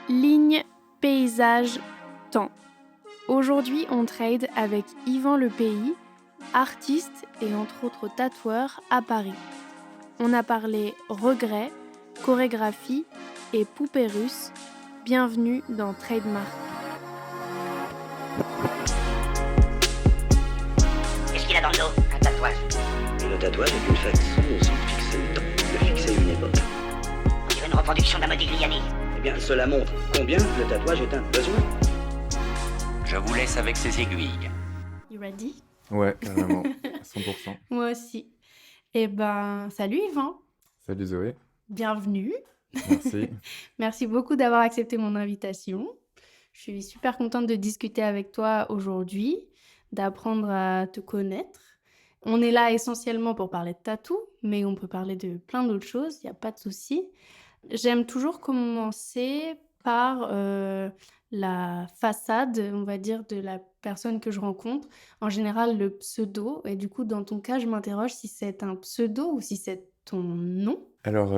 Ligne, paysage, temps. Aujourd'hui, on trade avec Yvan Le Pays, artiste et entre autres tatoueur à Paris. On a parlé regrets, chorégraphie et poupée russe. Bienvenue dans Trademark. Qu'est-ce qu'il a dans le dos? Un tatouage. Et le tatouage est une façon aussi de fixer le temps, de fixer une époque. On dirait une reproduction d'un Modigliani. Eh bien, cela montre combien le tatouage est un besoin. Je vous laisse avec ces aiguilles. You ready? Ouais, carrément, à 100%. Moi aussi. Salut Yvan. Salut Zoé, Bienvenue. merci. Merci beaucoup d'avoir accepté mon invitation. Je suis super contente de discuter avec toi aujourd'hui, d'apprendre à te connaître. On est là essentiellement pour parler de tatou, mais on peut parler de plein d'autres choses, il n'y a pas de souci. J'aime toujours commencer par la façade, on va dire, de la personne que je rencontre. En général, le pseudo. Et du coup, dans ton cas, je m'interroge si c'est un pseudo ou si c'est ton nom. Alors,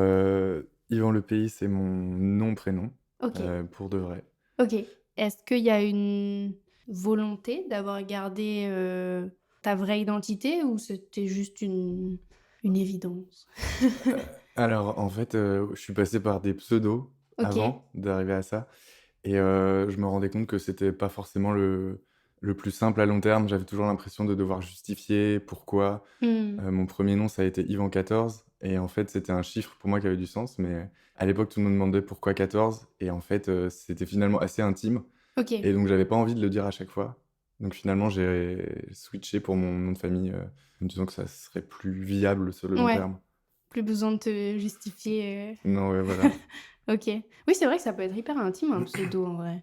Yvan Le Pays, c'est mon nom-prénom, Ok. pour de vrai. Ok. Est-ce qu'il y a une volonté d'avoir gardé ta vraie identité ou c'était juste une évidence? Alors, en fait, je suis passé par des pseudos Ok. avant d'arriver à ça. Et je me rendais compte que c'était pas forcément le plus simple à long terme. J'avais toujours l'impression de devoir justifier pourquoi. Mon premier nom, ça a été Yvan 14. Et en fait, c'était un chiffre pour moi qui avait du sens. Mais à l'époque, tout le monde me demandait pourquoi 14. Et en fait, c'était finalement assez intime. Ok. Et donc, j'avais pas envie de le dire à chaque fois. Donc, finalement, j'ai switché pour mon nom de famille, en me disant que ça serait plus viable sur le long Ouais. terme. Plus besoin de te justifier. Non, ouais, voilà. Ok. Oui, c'est vrai que ça peut être hyper intime, un pseudo, en vrai.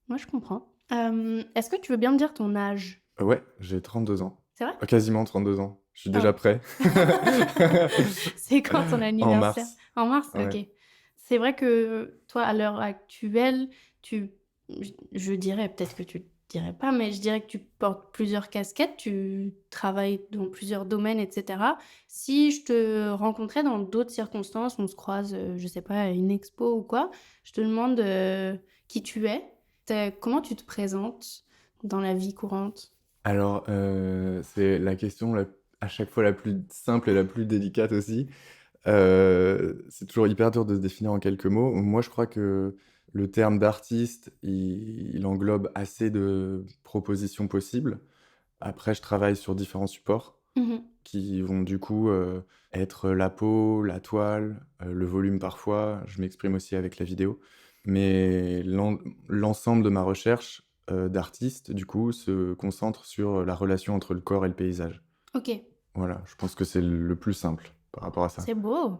Moi, je comprends. Est-ce que tu veux bien me dire ton âge? Ouais, j'ai 32 ans. C'est vrai? Quasiment 32 ans. Je suis Ah déjà ouais. prêt. C'est quand ton En anniversaire? mars. En mars? Ouais. Ok. C'est vrai que toi, à l'heure actuelle, je dirais, peut-être que tu ne dirais pas, mais je dirais que tu portes plusieurs casquettes, tu travailles dans plusieurs domaines, etc. Si je te rencontrais dans d'autres circonstances, on se croise, je sais pas, à une expo ou quoi, je te demande qui tu es, comment tu te présentes dans la vie courante? Alors, c'est la question à chaque fois la plus simple et la plus délicate aussi. C'est toujours hyper dur de se définir en quelques mots. Moi, je crois que le terme d'artiste, il englobe assez de propositions possibles. Après, je travaille sur différents supports Mhm. qui vont du coup être la peau, la toile, le volume parfois. Je m'exprime aussi avec la vidéo. Mais l'ensemble de ma recherche d'artiste, du coup, se concentre sur la relation entre le corps et le paysage. Ok, Voilà, je pense que c'est le plus simple par rapport à ça. c'est beau.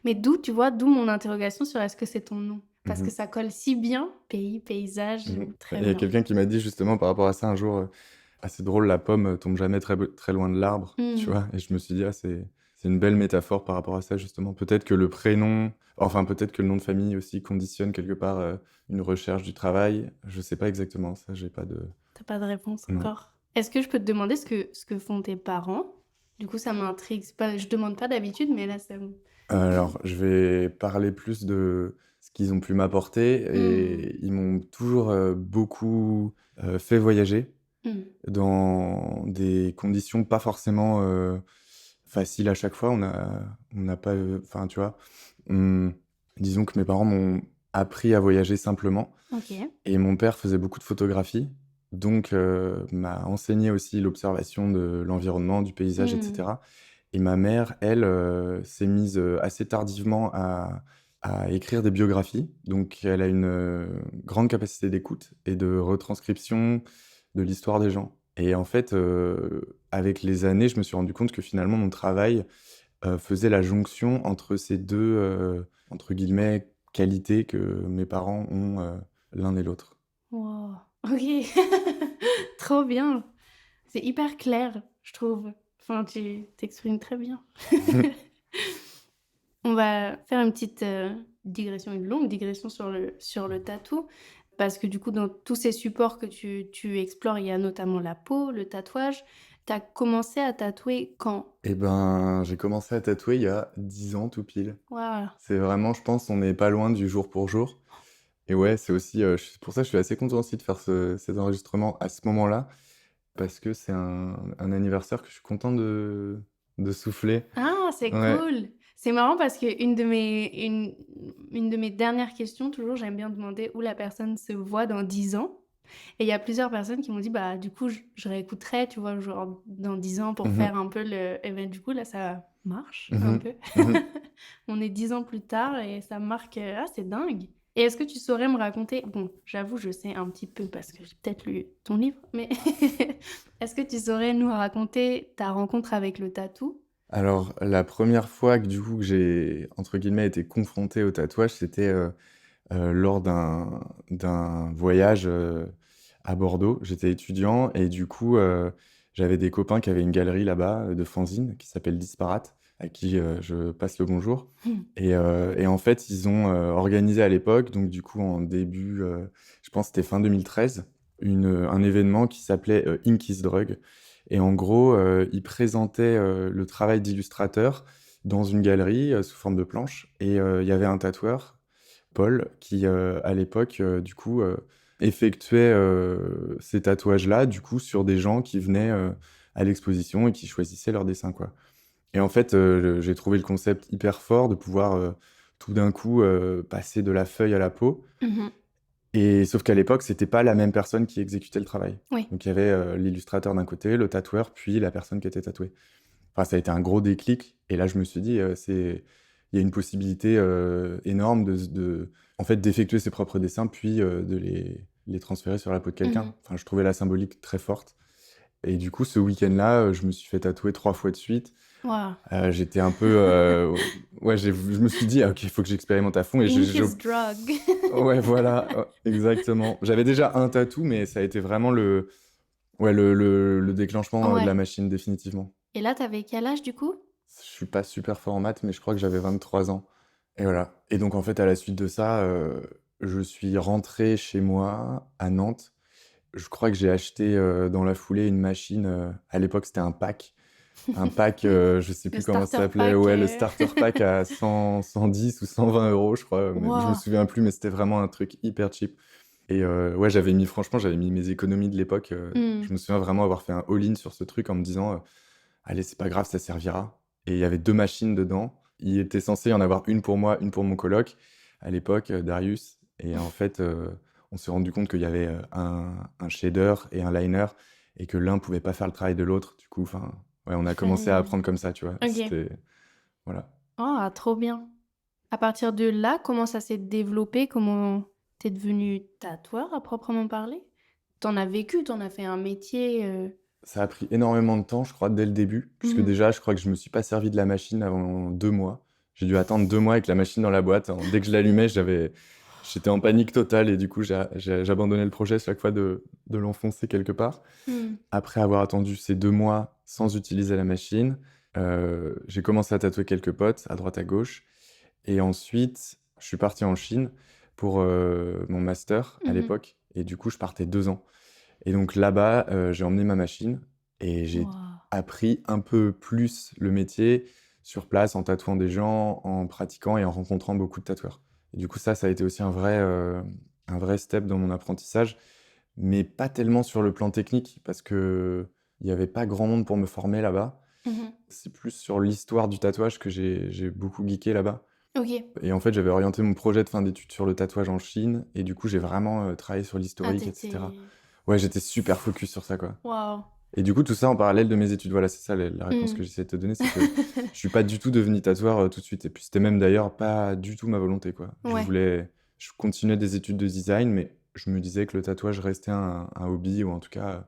Mais d'où mon interrogation sur est-ce que c'est ton nom? Parce que Mhm. ça colle si bien, pays, paysage, Mhm. très Il y a bien. quelqu'un qui m'a dit justement par rapport à ça un jour, ah, c'est drôle, la pomme tombe jamais très loin de l'arbre, tu Hmm. vois. Et je me suis dit, ah, c'est une belle métaphore par rapport à ça, justement. Peut-être que le prénom, enfin, peut-être que le nom de famille aussi conditionne quelque part une recherche du travail. Je sais pas exactement, ça, j'ai pas de. T'as pas de réponse Non. encore. Est-ce que je peux te demander ce que font tes parents? Du coup, ça m'intrigue. Je demande pas d'habitude, mais là, ça me... Alors, je vais parler plus de ce qu'ils ont pu m'apporter. Hmm. Et ils m'ont toujours beaucoup fait voyager Hmm. dans des conditions pas forcément faciles à chaque fois. On n'a pas, enfin, tu vois, disons que mes parents m'ont appris à voyager simplement. Ok. Et mon père faisait beaucoup de photographie, donc m'a enseigné aussi l'observation de l'environnement, du paysage, Hmm. etc. Et ma mère, elle, s'est mise assez tardivement à écrire des biographies. Donc elle a une grande capacité d'écoute et de retranscription de l'histoire des gens. Et en fait, avec les années, je me suis rendu compte que finalement, mon travail faisait la jonction entre ces deux, entre guillemets, qualités que mes parents ont l'un et l'autre. Wow. Ok. Trop bien. C'est hyper clair, je trouve. Enfin, tu t'exprimes très bien. On va faire une petite digression, une longue digression sur le tatou. Parce que du coup, dans tous ces supports que tu explores, il y a notamment la peau, le tatouage. Tu as commencé à tatouer quand? Eh ben, j'ai commencé à tatouer il y a 10 ans tout pile. Waouh. C'est vraiment, je pense, on n'est pas loin du jour pour jour. Et ouais, c'est aussi, pour ça, je suis assez content aussi de faire cet enregistrement à ce moment-là, parce que c'est un anniversaire que je suis content de souffler. Ah, c'est Ouais. cool! C'est marrant parce une de mes dernières questions, toujours, j'aime bien demander où la personne se voit dans 10 ans. Et il y a plusieurs personnes qui m'ont dit, bah, du coup, je réécouterai, tu vois, genre dans 10 ans pour Mmh. faire un peu le. Et ben, du coup, là, ça marche un Mmh. peu. Mmh. On est 10 ans plus tard et ça marque. Ah, c'est dingue! Et est-ce que tu saurais me raconter. Bon, j'avoue, je sais un petit peu parce que j'ai peut-être lu ton livre, mais est-ce que tu saurais nous raconter ta rencontre avec le tatou? Alors, la première fois que du coup que j'ai, entre guillemets, «été confronté au tatouage», c'était, lors d'un voyage, à Bordeaux. J'étais étudiant et du coup, j'avais des copains qui avaient une galerie là-bas, de fanzines qui s'appelle Disparate, à qui, je passe le bonjour Hmm. et en fait, ils ont, organisé à l'époque, donc du coup en début, je pense que c'était fin 2013, un événement qui s'appelait, Ink is Drug et en gros, ils présentaient, le travail d'illustrateur dans une galerie, sous forme de planche et il y avait un tatoueur, Paul, qui, à l'époque, du coup, effectuait, ces tatouages-là, du coup, sur des gens qui venaient, à l'exposition et qui choisissaient leurs dessins, quoi. Et en fait, j'ai trouvé le concept hyper fort de pouvoir, tout d'un coup, passer de la feuille à la peau Mhm. et sauf qu'à l'époque, c'était pas la même personne qui exécutait le travail. Oui. Donc il y avait, l'illustrateur d'un côté, le tatoueur, puis la personne qui était tatouée. Enfin, ça a été un gros déclic et là, je me suis dit, il y a une possibilité, énorme en fait, d'effectuer ses propres dessins, puis, de les transférer sur la peau de quelqu'un. Mhm. Enfin, je trouvais la symbolique très forte et du coup, ce week-end-là, je me suis fait tatouer 3 fois de suite. Waouh. J'étais un peu, ouais, je me suis dit: «Ah OK, il faut que j'expérimente à fond» et Ink is drug. ouais, voilà, exactement. J'avais déjà un tatou, mais ça a été vraiment le déclenchement, de la Ouais. machine définitivement. Et là, t'avais quel âge du coup? Je suis pas super fort en maths, mais je crois que j'avais 23 ans et voilà et donc en fait, à la suite de ça, je suis rentré chez moi à Nantes. Je crois que j'ai acheté, dans la foulée une machine, à l'époque, c'était un pack, je sais Le plus comment ça starter s'appelait, pack. ouais, le starter pack à 110 ou 120 €, je crois, mais je me Waouh. souviens plus, mais c'était vraiment un truc hyper cheap et ouais, j'avais mis mes économies de l'époque, Hmm. je me souviens vraiment avoir fait un all-in sur ce truc en me disant, «Allez, c'est pas grave, ça servira» et il y avait 2 machines dedans. Il était censé y en avoir une pour moi, une pour mon coloc, à l'époque, Darius et en fait, on s'est rendu compte qu'il y avait, un shader et un liner et que l'un pouvait pas faire le travail de l'autre. Du coup, enfin, ouais, on a commencé à Fallait. apprendre comme ça, tu vois? Ok. C'était voilà. Oh, trop bien. À partir de là, comment ça s'est développé? Comment t'es devenu tatoueur à proprement parler? T'en as vécu, t'en as fait un métier. Ça a pris énormément de temps, je crois, dès le début, puisque Mhm. déjà, je crois que je me suis pas servi de la machine avant 2 mois. J'ai dû attendre 2 mois avec la machine dans la boîte. Dès que je l'allumais, j'étais en panique totale et du coup, j'abandonnais le projet chaque fois de l'enfoncer quelque part. Hmm. Après avoir attendu ces 2 mois sans utiliser la machine, j'ai commencé à tatouer quelques potes à droite à gauche et ensuite, je suis parti en Chine pour, mon master à Mhm. l'époque et du coup, je partais 2 ans et donc là-bas, j'ai emmené ma machine et j'ai Waouh. appris un peu plus le métier sur place en tatouant des gens, en pratiquant et en rencontrant beaucoup de tatoueurs et du coup, ça a été aussi un vrai step dans mon apprentissage mais pas tellement sur le plan technique parce qu'il y avait pas grand monde pour me former là-bas. Mhm. C'est plus sur l'histoire du tatouage que j'ai beaucoup geeké là-bas Ok. et en fait, j'avais orienté mon projet de fin d'études sur le tatouage en Chine et du coup, j'ai vraiment, travaillé sur Ah, l'historique et cetera. t'étais. Ouais, j'étais super focus sur ça, quoi Waouh. et du coup, tout ça en parallèle de mes études. Voilà, c'est ça la réponse Hmm. que j'essaie de te donner, c'est que je suis pas du tout devenu tatoueur, tout de suite et puis c'était même d'ailleurs pas du tout ma volonté, quoi. Ouais. Je continuais des études de design mais je me disais que le tatouage restait un hobby ou en tout cas,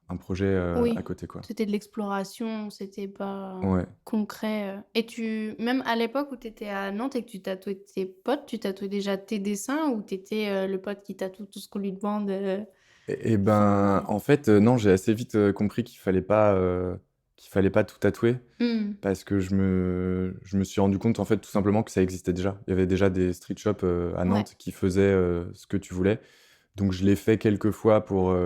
un projet, à Oui. côté, quoi. C'était de l'exploration, c'était pas Ouais. concret. Et même à l'époque où t'étais à Nantes et que tu tatouais tes potes, tu tatouais déjà tes dessins ou t'étais le pote qui tatoue tout ce qu'on lui demande Et ben, enfin. en fait, non, j'ai assez vite, compris qu'il fallait pas tout tatouer Hmm. parce que je me suis rendu compte, en fait, tout simplement que ça existait déjà. Il y avait déjà des street shops, à Ouais. Nantes qui faisaient, ce que tu voulais. Donc je l'ai fait quelques fois pour,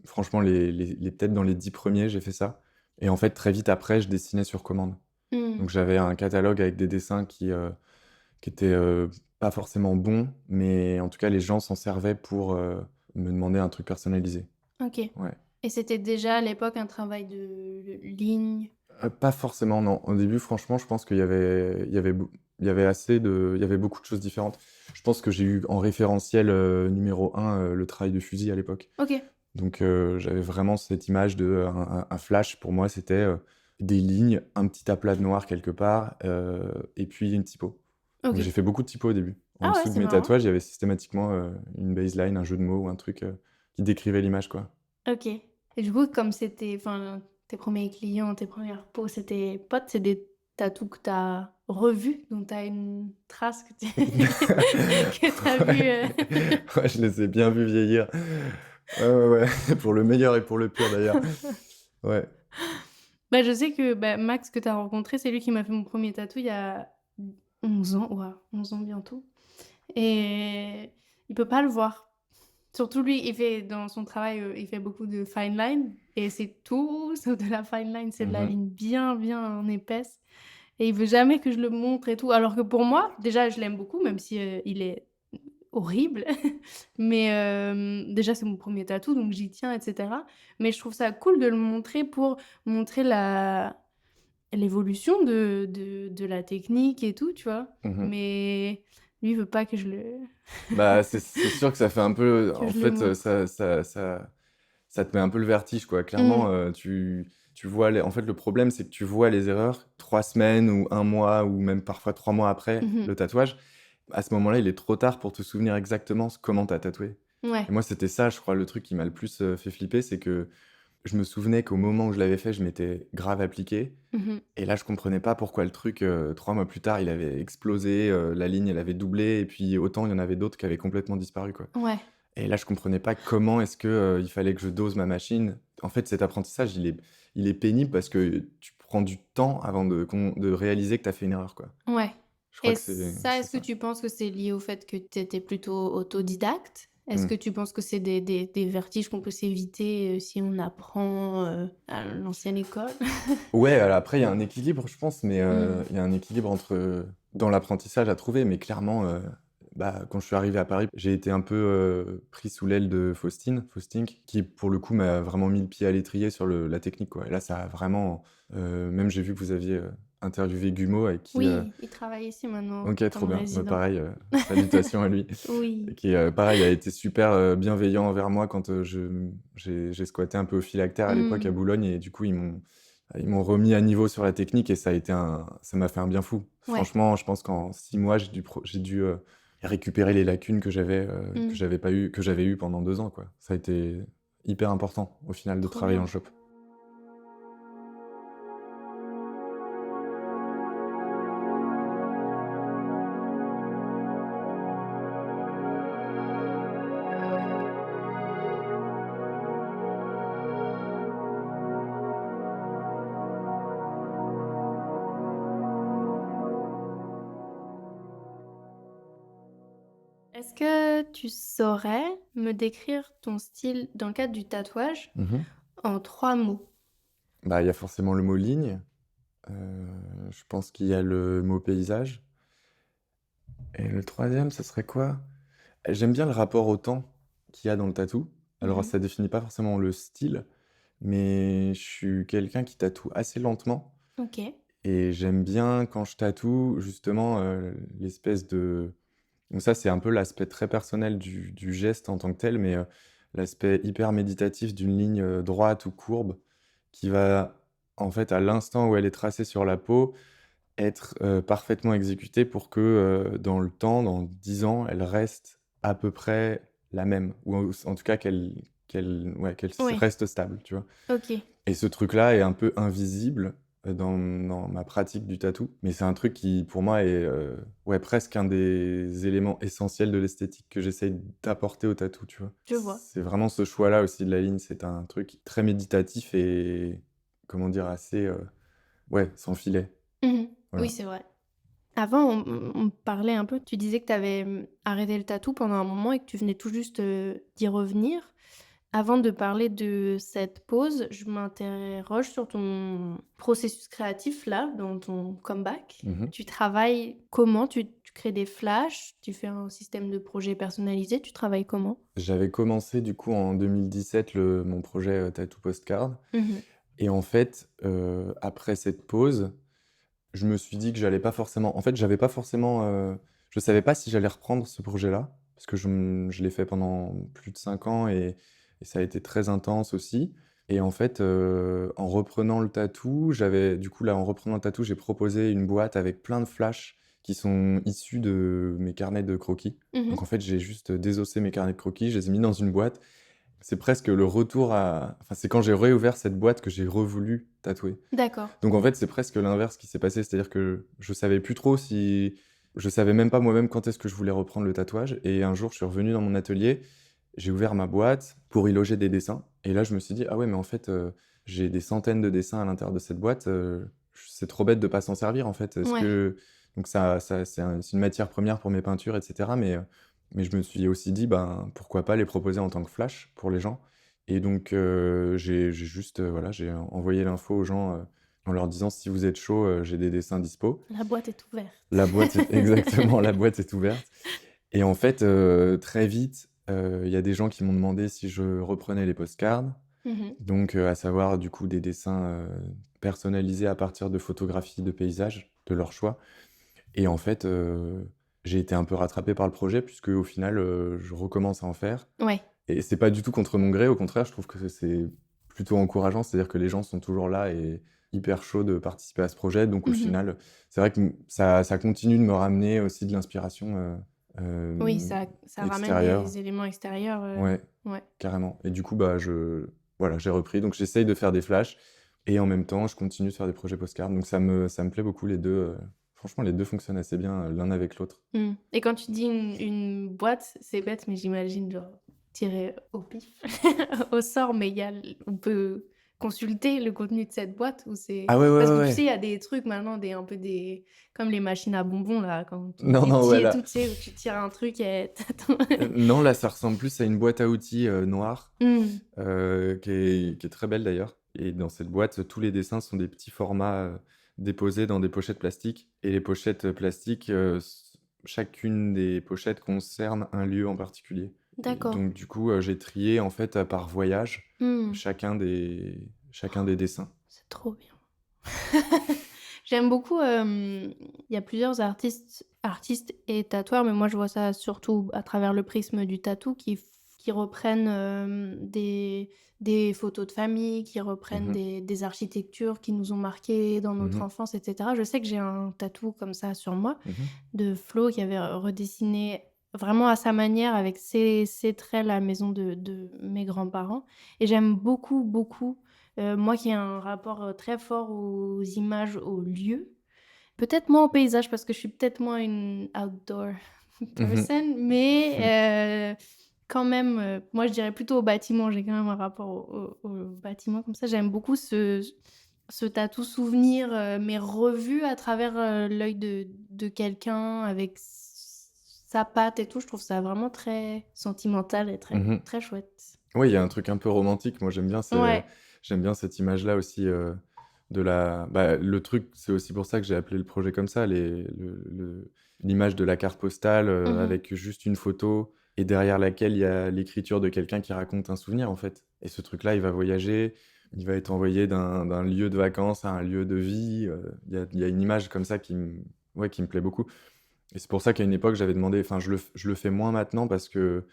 franchement peut-être dans les 10 premiers, j'ai fait ça et en fait, très vite après, je dessinais sur commande. Hmm. Donc j'avais un catalogue avec des dessins qui étaient, pas forcément bon, mais en tout cas, les gens s'en servaient pour me demander un truc personnalisé. OK. Ouais. Et c'était déjà à l'époque un travail de ligne? Pas forcément, non. Au début, franchement, je pense il y avait beaucoup de choses différentes. Je pense que j'ai eu en référentiel numéro un le travail de fusil à l'époque. OK. Donc, j'avais vraiment cette image de un flash, pour moi, c'était des lignes, un petit aplat de noir quelque part, et puis une typo. Donc, OK. j'ai fait beaucoup de typo au début. En Ah ouais, dessous de c'est mes marrant. tatouages, il y avait systématiquement une baseline, un jeu de mots ou un truc qui décrivait l'image, quoi. OK. Et du coup, comme c'était enfin, tes premiers clients, tes premières peaux, c'était potes, c'est des tatous que tu as revus, dont tu as une trace que tu que tu as vu, Ouais. Ouais, je les ai bien vus vieillir. Ouais, ouais, ouais, pour le meilleur et pour le pire d'ailleurs. Ouais. Bah, je sais que, bah, Max que tu as rencontré, c'est lui qui m'a fait mon premier tatou il y a 11 ans, waouh, 11 ans bientôt et il peut pas le voir. Surtout lui, il fait dans son travail, il fait beaucoup de fine line et c'est tout sauf de la fine line, c'est de la Mmh. ligne bien, bien épaisse et il veut jamais que je le montre et tout. Alors que pour moi, déjà, je l'aime beaucoup, même si, il est horrible. Mais, déjà, c'est mon premier tatou, donc j'y tiens et cetera. Mais je trouve ça cool de le montrer pour montrer l'évolution de la technique et tout, tu vois? Mmh. Mais lui, il veut pas que je le Bah, c'est sûr que ça fait un peu que en je le fait, montre. ça te met un peu le vertige, quoi. Mmh. Clairement, tu vois les en fait, le problème, c'est que tu vois les erreurs 3 semaines ou un mois ou même parfois 3 mois après Mmh. le tatouage. À ce moment-là, il est trop tard pour te souvenir exactement comment tu as tatoué. Ouais. Et moi, c'était ça, je crois, le truc qui m'a le plus, fait flipper, c'est que je me souvenais qu'au moment où je l'avais fait, je m'étais grave appliqué Mmh. et là, je comprenais pas pourquoi le truc, 3 mois plus tard, il avait explosé, la ligne, elle avait doublé et puis autant il y en avait d'autres qui avaient complètement disparu, quoi. Ouais. Et là, je comprenais pas comment est-ce que, il fallait que je dose ma machine. En fait, cet apprentissage, il est pénible parce que tu prends du temps avant de réaliser que tu as fait une erreur, quoi. Ouais. Je crois Et que ça, c'est est-ce que ça. tu penses que c'est lié au fait que tu étais plutôt autodidacte? Est-ce Mmh. que tu penses que c'est des vertiges qu'on peut s'éviter, si on apprend, à l'ancienne école? Ouais, alors après, il y a un équilibre, je pense, mais Mmh. il y a un équilibre dans l'apprentissage à trouver, mais clairement, bah, quand je suis arrivé à Paris, j'ai été un peu, pris sous l'aile de Faustink, qui pour le coup m'a vraiment mis le pied à l'étrier sur la technique, quoi. Et là, ça a vraiment, même j'ai vu que vous aviez, interviewé Gumeau avec qui, Oui, il travaille ici maintenant OK, trop comme bien. Bah, résident. pareil, salutations à lui, Oui. qui, pareil, a été super, bienveillant envers moi quand, j'ai squatté un peu au phylactère à l'époque à Mmh. Boulogne et du coup, ils m'ont remis à niveau sur la technique et ça m'a fait un bien fou. Ouais. Franchement, je pense qu'en 6 mois, j'ai dû, récupérer les lacunes que Mmh. j'avais pas eu que j'avais eues pendant 2 ans, quoi. Ça a été hyper important, au final, de Trop travailler en bien. shop. Est-ce que tu saurais me décrire ton style dans le cadre du tatouage Mmh. en 3 mots? Bah, il y a forcément le mot ligne, heu, je pense qu'il y a le mot paysage et le troisième, ce serait quoi? J'aime bien le rapport au temps qu'il y a dans le tatou. Alors Mmh. ça définit pas forcément le style, mais je suis quelqu'un qui tatoue assez lentement OK. et j'aime bien quand je tatoue justement, l'espèce de donc ça, c'est un peu l'aspect très personnel du geste en tant que tel, mais l'aspect hyper méditatif d'une ligne, droite ou courbe qui va, en fait, à l'instant où elle est tracée sur la peau, être, parfaitement exécutée pour que, dans le temps, dans 10 ans, elle reste à peu près la même ou en tout cas qu'elle Oui. reste stable, tu vois? OK. Et ce truc-là est un peu invisible, dans ma pratique du tatou, mais c'est un truc qui, pour moi, est, ouais, presque un des éléments essentiels de l'esthétique que j'essaye d'apporter au tatou, tu vois? Je vois. C'est vraiment ce choix-là aussi de la ligne, c'est un truc très méditatif et comment dire? Assez, ouais, sans filet, Mmh. Oui, voilà. c'est vrai. Avant, on parlait un peu, tu disais que tu avais, arrêté le tatou pendant un moment et que tu venais tout juste, d'y revenir. Avant de parler de cette pause, je m'interroge sur ton processus créatif là, dans ton comeback. Mmh. Tu travailles comment? Tu crées des flashs? Tu fais un système de projet personnalisé? Tu travailles comment? J'avais commencé du coup en 2017 mon projet, Tattoo Postcard Mmh. et en fait, après cette pause, je me suis dit que j'allais pas forcément en fait, j'avais pas forcément, je savais pas si j'allais reprendre ce projet-là, parce que je l'ai fait pendant plus de 5 ans et ça a été très intense aussi et en fait, en reprenant le tatou, en reprenant le tatou, j'ai proposé une boîte avec plein de flashs qui sont issus de mes carnets de croquis. Mmh. Donc en fait, j'ai juste désossé mes carnets de croquis, je les ai mis dans une boîte. C'est presque le retour à enfin, c'est quand j'ai réouvert cette boîte que j'ai revoulu tatouer. D'accord. Donc en fait, c'est presque l'inverse qui s'est passé, c'est-à-dire que je savais même pas moi-même quand est-ce que je voulais reprendre le tatouage et un jour, je suis revenu dans mon atelier, j'ai ouvert ma boîte pour y loger des dessins et là, je me suis dit: «Ah ouais, mais en fait, j'ai des centaines de dessins à l'intérieur de cette boîte, c'est trop bête de pas s'en servir, en fait. Est-ce Ouais. que» donc c'est une matière première pour mes peintures et cetera, mais je me suis aussi dit: «Ben, pourquoi pas les proposer en tant que flash pour les gens?» Et donc j'ai juste, voilà, j'ai envoyé l'info aux gens, en leur disant: «Si vous êtes chaud, j'ai des dessins dispo». La boîte est ouverte. La boîte est exactement, la boîte est ouverte et en fait, très vite, il y a des gens qui m'ont demandé si je reprenais les postcards. Mmh. Donc à savoir, du coup, des dessins, personnalisés à partir de photographies de paysages, de leur choix et en fait, j'ai été un peu rattrapé par le projet puisque au final, je recommence à en faire Ouais. et c'est pas du tout contre mon gré, au contraire, je trouve que c'est plutôt encourageant. C'est-à-dire que les gens sont toujours là et hyper chauds de participer à ce projet. Donc au Mmh. final, c'est vrai que ça continue de me ramener aussi de l'inspiration, Oui, hem, ça ramène extérieure. des éléments extérieurs, Ouais, ouais. carrément et du coup, bah, voilà, j'ai repris. Donc j'essaye de faire des flashs et en même temps, je continue de faire des projets postcards. Donc ça me plaît beaucoup les 2. Franchement les 2 fonctionnent assez bien, l'un avec l'autre. Mmh. Et quand tu dis une boîte, c'est bête, mais j'imagine genre tiré au pif, au sort, mais il y a l on peut consulter le contenu de cette boîte ou c'est Ah ouais, ouais, parce ouais, que tu sais, ouais. il y a des trucs maintenant, des un peu des comme les machines à bonbons là, quand on Non, était non, petit ouais, et là, tout, tu sais, où tu tires un truc et tu ton non, là, ça ressemble plus à une boîte à outils, noire, Mmh. qui est très belle d'ailleurs et dans cette boîte, tous les dessins sont des petits formats, déposés dans des pochettes plastiques et les pochettes, plastiques, chacune des pochettes concerne un lieu en particulier et D'accord. donc du coup, j'ai trié en fait, par voyage, Mmh. chacun des dessins. C'est trop bien. J'aime beaucoup, il y a plusieurs artistes et tatoueurs, mais moi je vois ça surtout à travers le prisme du tatou qui reprennent, des photos de famille, qui reprennent Mmh. des architectures qui nous ont marquées dans notre Mmh. enfance et cetera. Je sais que j'ai un tatou comme ça sur moi, Mmh. de Flo qui avait redessiné vraiment à sa manière avec ses traits la maison de mes grands-parents et j'aime beaucoup, beaucoup, moi qui ai un rapport, très fort aux images, aux lieux. Peut-être moins au paysage parce que je suis peut-être moins une outdoor Mmh. person, mais quand même, moi je dirais plutôt au bâtiment. J'ai quand même un rapport au bâtiment comme ça. J'aime beaucoup ce tatou souvenir, mais revu à travers, l'œil de quelqu'un avec sa patte et tout. Je trouve ça vraiment très sentimental et très, Mmh. très chouette. Ouais, il y a un truc un peu romantique. Moi, Ouais. j'aime bien cette image-là aussi, le truc, c'est aussi pour ça que j'ai appelé le projet comme ça, l'image de la carte postale, Mmh. avec juste une photo et derrière laquelle il y a l'écriture de quelqu'un qui raconte un souvenir, en fait et ce truc-là, il va voyager, il va être envoyé d'un lieu de vacances à un lieu de vie, il y a une image comme ça qui me plaît beaucoup et c'est pour ça qu'à une époque, j'avais demandé enfin, je le fais moins maintenant parce que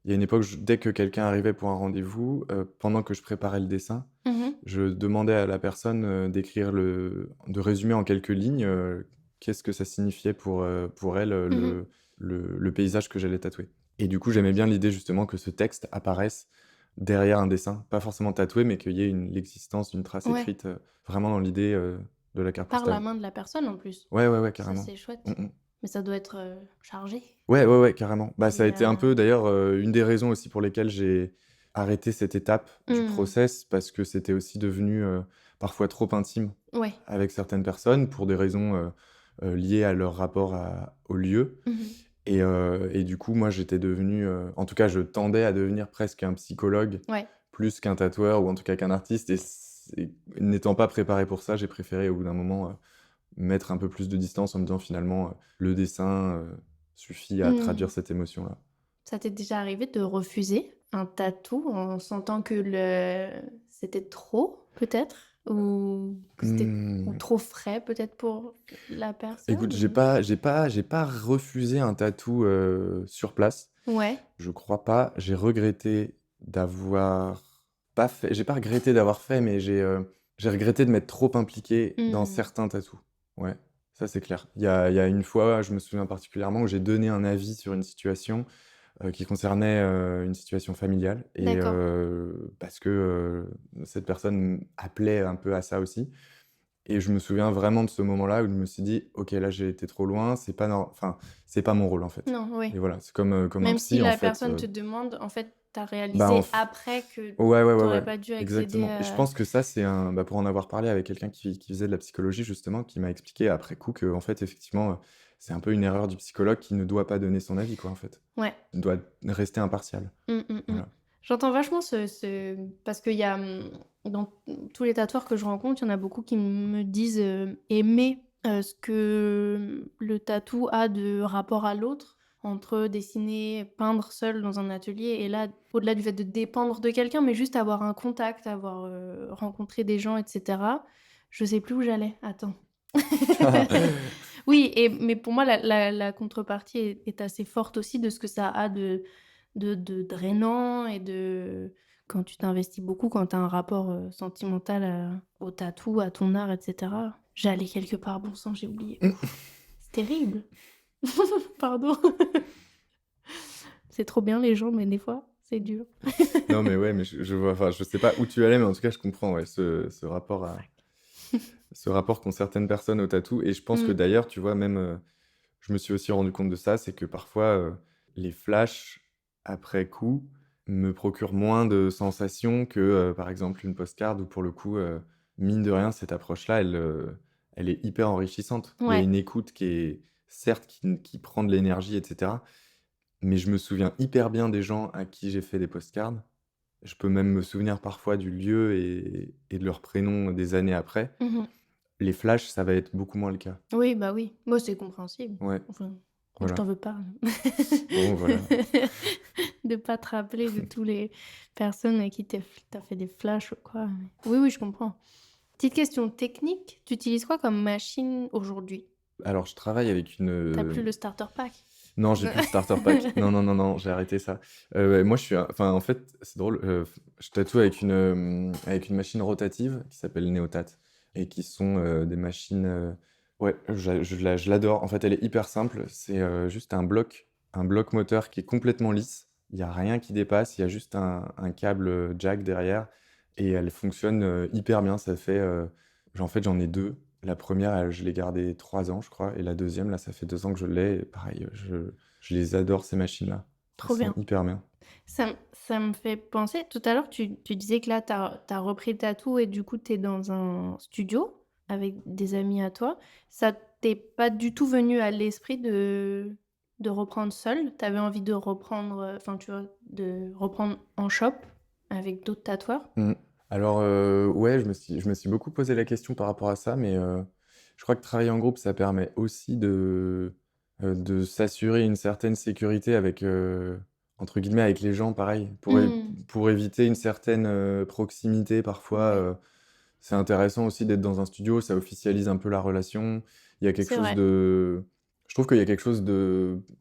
il y a une époque, dès que quelqu'un arrivait pour un rendez-vous, pendant que je préparais le dessin, Mmh. je demandais à la personne, de résumer en quelques lignes, qu'est-ce que ça signifiait pour elle, Mmh. le paysage que j'allais tatouer. Et du coup, j'aimais bien l'idée justement que ce texte apparaisse derrière un dessin, pas forcément tatoué, mais qu'il y ait l'existence d'une trace Ouais, écrite, vraiment dans l'idée, de la carte par la postale. main de la personne en plus. Ouais, ouais, ouais, Ça, carrément. c'est Mmh chouette. mh. Mais ça doit être, chargé Ouais, ouais, ouais, carrément. Bah, ça a et été un peu d'ailleurs, une des raisons aussi pour lesquelles j'ai arrêté cette étape du mmh, process parce que c'était aussi devenu, parfois trop intime ouais. avec certaines personnes pour des raisons, liées à leur rapport au lieu Mmh mh. Et du coup, moi, j'étais devenu, en tout cas, je tendais à devenir presque un psychologue, Ouais. plus qu'un tatoueur ou en tout cas qu'un artiste. Et n'étant pas préparé pour ça, j'ai préféré au bout d'un moment mettre un peu plus de distance en me disant finalement, le dessin suffit à traduire Mmh. cette émotion-là. Ça t'est déjà arrivé de refuser un tatou en sentant que c'était trop, peut-être? Ou que c'était ou Hmm. trop frais, peut-être, pour la Écoute, personne? j'ai pas refusé un tatou sur place. Ouais. Je crois pas. J'ai regretté d'avoir pas fait. J'ai pas regretté d'avoir fait, mais j'ai regretté de m'être trop impliqué dans Mmh. certains tatous. Ouais, ça c'est clair. Il y a une fois, je me souviens particulièrement, où j'ai donné un avis sur une situation qui concernait une situation familiale. Et D'accord. parce que cette personne appelait un peu à ça aussi. Et je me souviens vraiment de ce moment-là où je me suis dit: «OK, là, j'ai été trop loin, enfin, c'est pas mon rôle, en fait». Non, oui. Et voilà, c'est comme un Même si psy, en la fait, personne te demande, en fait, tu as bah, en réalisé f après que ouais, ouais, ouais, tu ouais, pas dû accéder exactement. Et je à pense que ça, c'est pour en avoir parlé avec quelqu'un qui faisait de la psychologie, justement, qui m'a expliqué après coup que en fait, effectivement, c'est un peu une erreur du psychologue qui ne doit pas donner son avis, quoi, en fait. ouais. Il doit rester impartial. Mmh, mmh, mmh. Voilà. J'entends vachement parce qu'il y a, dans tous les tatoueurs que je rencontre, il y en a beaucoup qui me disent, aimer, ce que, le tatou a de rapport à l'autre, entre dessiner, peindre seul dans un atelier et là, au-delà du fait de dépendre de quelqu'un, mais juste avoir un contact, avoir, rencontré des gens et cetera. Je sais plus où j'allais, attends. Oui, mais pour moi la contrepartie est assez forte aussi de ce que ça a de drainant et de quand tu t'investis beaucoup, quand tu as un rapport, sentimental, au tatou, à ton art et cetera. J'allais quelque part, bon sang, j'ai oublié. C'est terrible. Pardon. C'est trop bien les gens, mais des fois, c'est dur. Non, mais ouais, mais je vois, enfin, je sais pas où tu allais, mais en tout cas, je comprends, ouais, ce rapport qu'ont certaines personnes au tatou. Et je pense que Mmh. d'ailleurs, tu vois, même, je me suis aussi rendu compte de ça, c'est que parfois, les flashs après coup me procurent moins de sensations que, par exemple, une postcard où pour le coup, mine de rien, cette approche-là, elle est hyper enrichissante. Il y a Ouais. une écoute qui est certes qui prend de l'énergie et cetera, mais je me souviens hyper bien des gens à qui j'ai fait des postcards. Je peux même me souvenir parfois du lieu et de leur prénom des années après. Mmh. Les flashs, ça va être beaucoup moins le cas. Oui, bah, oui. Moi, c'est compréhensible. Ouais, Enfin, je voilà. t'en veux pas. Bon, voilà. De pas te rappeler de tous les personnes à qui tu as fait des flashs ou quoi, mais oui, oui, je comprends. Petite question technique, tu utilises quoi comme machine aujourd'hui? Alors, je travaille avec une, Tu plus le starter pack? non, j'ai plus le starter pack. Non, non, non, non, j'ai arrêté ça. Ouais, moi, je suis un enfin, en fait, c'est drôle, je tatoue avec une machine rotative qui s'appelle Neotat et qui sont, des machines, ouais, je l'adore. En fait, elle est hyper simple. C'est, juste un bloc moteur qui est complètement lisse. Il y a rien qui dépasse, il y a juste un câble, jack derrière et elle fonctionne, hyper bien. Ça fait, en fait, j'en ai 2. La première, je l'ai gardée 3 ans, je crois, et la deuxième, là, ça fait 2 ans que je l'ai et pareil, je les adore ces machines-là. Elles Trop sont bien. hyper bien. Ça me fait penser, tout à l'heure, tu disais que là, tu as repris le tatou et du coup, tu es dans un studio avec des amis à toi. Ça t'est pas du tout venu à l'esprit de reprendre seul? Tu avais envie de reprendre, enfin, tu vois, de reprendre en shop avec d'autres tatoueurs? Mmh. Alors, ouais, je me suis beaucoup posé la question par rapport à ça, mais je crois que travailler en groupe, ça permet aussi de s'assurer une certaine sécurité avec, entre guillemets, «avec les gens», pareil, Mmh. pour éviter une certaine, proximité parfois, Ouais, c'est intéressant aussi d'être dans un studio, ça officialise un peu la relation. Il y a quelque c'est chose vrai. de Je trouve qu'il y a quelque chose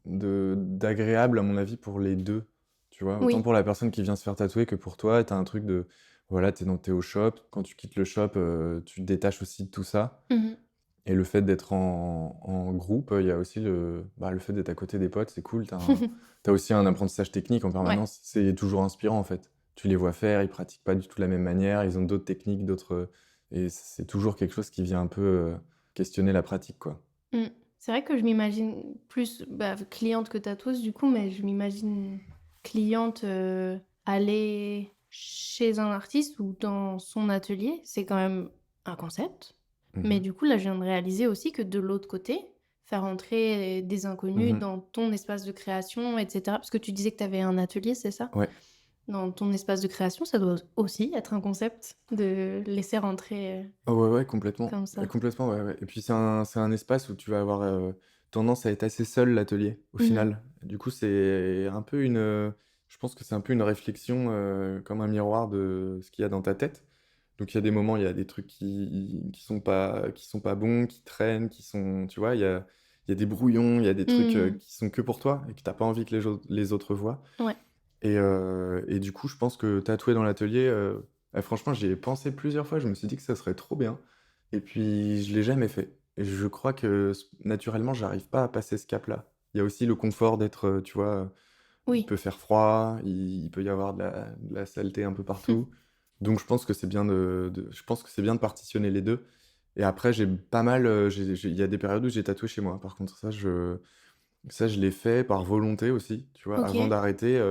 d'agréable à mon avis pour les 2. Tu vois? Autant Oui. pour la personne qui vient se faire tatouer que pour toi, tu as un truc de voilà, tu es au shop, quand tu quittes le shop, tu te détaches aussi de tout ça Mmh. et le fait d'être en groupe, il y a aussi le fait d'être à côté des potes, c'est cool. Tu as aussi un apprentissage technique en Ouais. permanence, c'est toujours inspirant, en fait. Tu les vois faire, ils pratiquent pas du tout de la même manière, ils ont d'autres techniques, et c'est toujours quelque chose qui vient un peu, questionner la pratique, quoi. Mmh. C'est vrai que je m'imagine plus, bah, cliente que tatoueuse du coup, mais je m'imagine cliente, aller chez un artiste ou dans son atelier. C'est quand même un concept. Mais Mmh. du coup, là, je viens de réaliser aussi que de l'autre côté, faire entrer des inconnus Mmh. dans ton espace de création, et cetera? Parce que tu disais que tu avais un atelier, c'est ça? Ouais. Dans ton espace de création, ça doit aussi être un concept de laisser rentrer, Ah ouais, ouais, complètement. comme ça? Complètement, ouais, ouais et puis c'est un espace où tu vas avoir, tendance à être assez seul, l'atelier, au Mmh. final. Du coup, c'est un peu je pense que c'est un peu une réflexion, comme un miroir de ce qu'il y a dans ta tête. Donc il y a des moments, il y a des trucs qui sont pas bons, qui traînent, tu vois? Il y a des brouillons, il y a des trucs, Mmh. qui sont que pour toi et que tu as pas envie que les autres voient Ouais. et du coup, je pense que tatouer dans l'atelier, franchement, j'y ai pensé plusieurs fois. Je me suis dit que ça serait trop bien et puis je l'ai jamais fait et je crois que naturellement, j'arrive pas à passer ce cap-là. Il y a aussi le confort d'être, tu vois, il Oui. peut faire froid, il peut y avoir de la saleté un peu partout. Donc je pense que c'est bien je pense que c'est bien de partitionner les 2. Et après j'ai pas mal, il y a des périodes où j'ai tatoué chez moi. Par contre ça je l'ai fait par volonté aussi, tu vois? Avant OK. d'arrêter,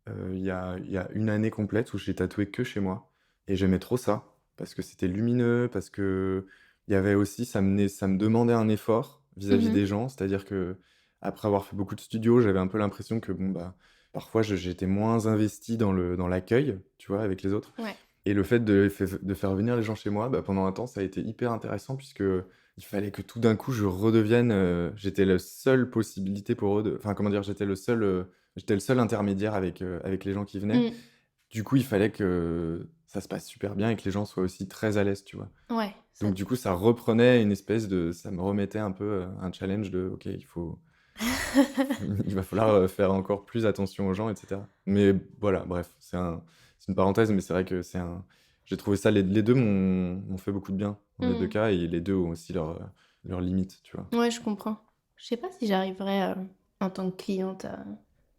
il y a une année complète où j'ai tatoué que chez moi et j'aimais trop ça. Parce que c'était lumineux, parce qu'il y avait aussi ça me demandait un effort vis-à-vis Mmh. des gens. C'est-à-dire qu'après avoir fait beaucoup de studios, j'avais un peu l'impression que bon, bah, parfois j'étais moins investi dans l'accueil, tu vois, avec les autres Ouais. et le fait de faire venir les gens chez moi, bah, pendant un temps, ça a été hyper intéressant puisque il fallait que tout d'un coup je redevienne, j'étais la seule possibilité pour eux enfin, comment dire? J'étais le seul intermédiaire avec les gens qui venaient. Mmh. Du coup, il fallait que ça se passe super bien et que les gens soient aussi très à l'aise, tu vois? Ouais, ça Donc du coup, ça reprenait une espèce ça me remettait un peu, un challenge de: «OK, il va falloir, faire encore plus attention aux gens» et cetera. Mais voilà, bref, c'est une parenthèse, mais c'est vrai que j'ai trouvé ça les 2 m'ont fait beaucoup de bien dans les 2 Mmh. cas et les 2 ont aussi leurs limites, tu vois? Ouais, je comprends. Je sais pas si j'arriverais, en tant que cliente à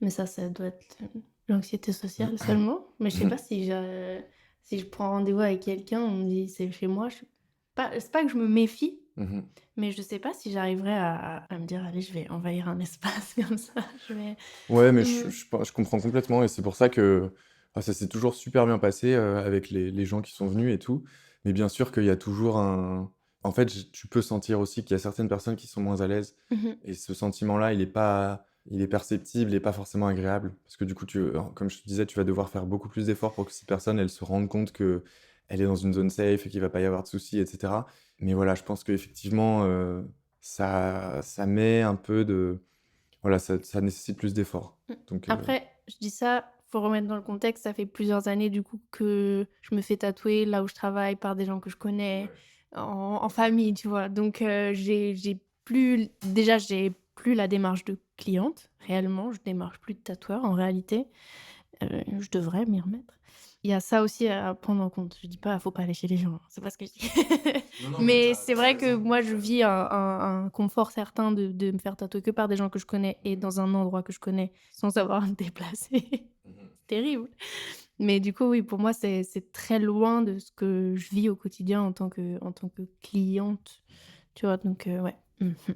mais ça doit être, l'anxiété sociale seulement, mais je sais pas si je prends rendez-vous avec quelqu'un, on me dit: «C'est chez moi», je c'est pas que je me méfie, Mmh. mais je sais pas si j'arriverais à me dire: «Allez, je vais envahir un espace comme ça, je vais». Ouais, mais Mmh. je comprends complètement et c'est pour ça que ça s'est toujours super bien passé, avec les gens qui sont venus et tout. Mais bien sûr qu'il y a toujours en fait, tu peux sentir aussi qu'il y a certaines personnes qui sont moins à l'aise Mmh. et ce sentiment-là, il est perceptible, il est pas forcément agréable. Parce que du coup, comme je te disais, tu vas devoir faire beaucoup plus d'efforts pour que ces personnes, elles se rendent compte qu'elle est dans une zone safe et qu'il va pas y avoir de soucis et cetera. Mais voilà, je pense qu'effectivement, ça met un peu de voilà, ça nécessite plus d'efforts. Mmh. Donc Après, je dis ça, faut remettre dans le contexte, ça fait plusieurs années du coup que je me fais tatouer là où je travaille par des gens que je connais, en famille, tu vois? Donc j'ai plus déjà, j'ai plus la démarche de cliente, réellement, je démarche plus de tatoueur en réalité. Je devrais m'y remettre. Il y a ça aussi à prendre en compte. Je dis pas: «Faut pas aller chez les gens», hein, c'est pas ce que je dis. non, non, mais Mais t'as c'est as vrai que raison. moi, je vis un confort certain de me faire tatouer que par des gens que je connais et dans un endroit que je connais, sans avoir à me déplacer. Mmh. C'est terrible. Mais du coup, oui, pour moi, c'est très loin de ce que je vis au quotidien en tant que cliente, tu vois? Donc ouais. Mmh mh.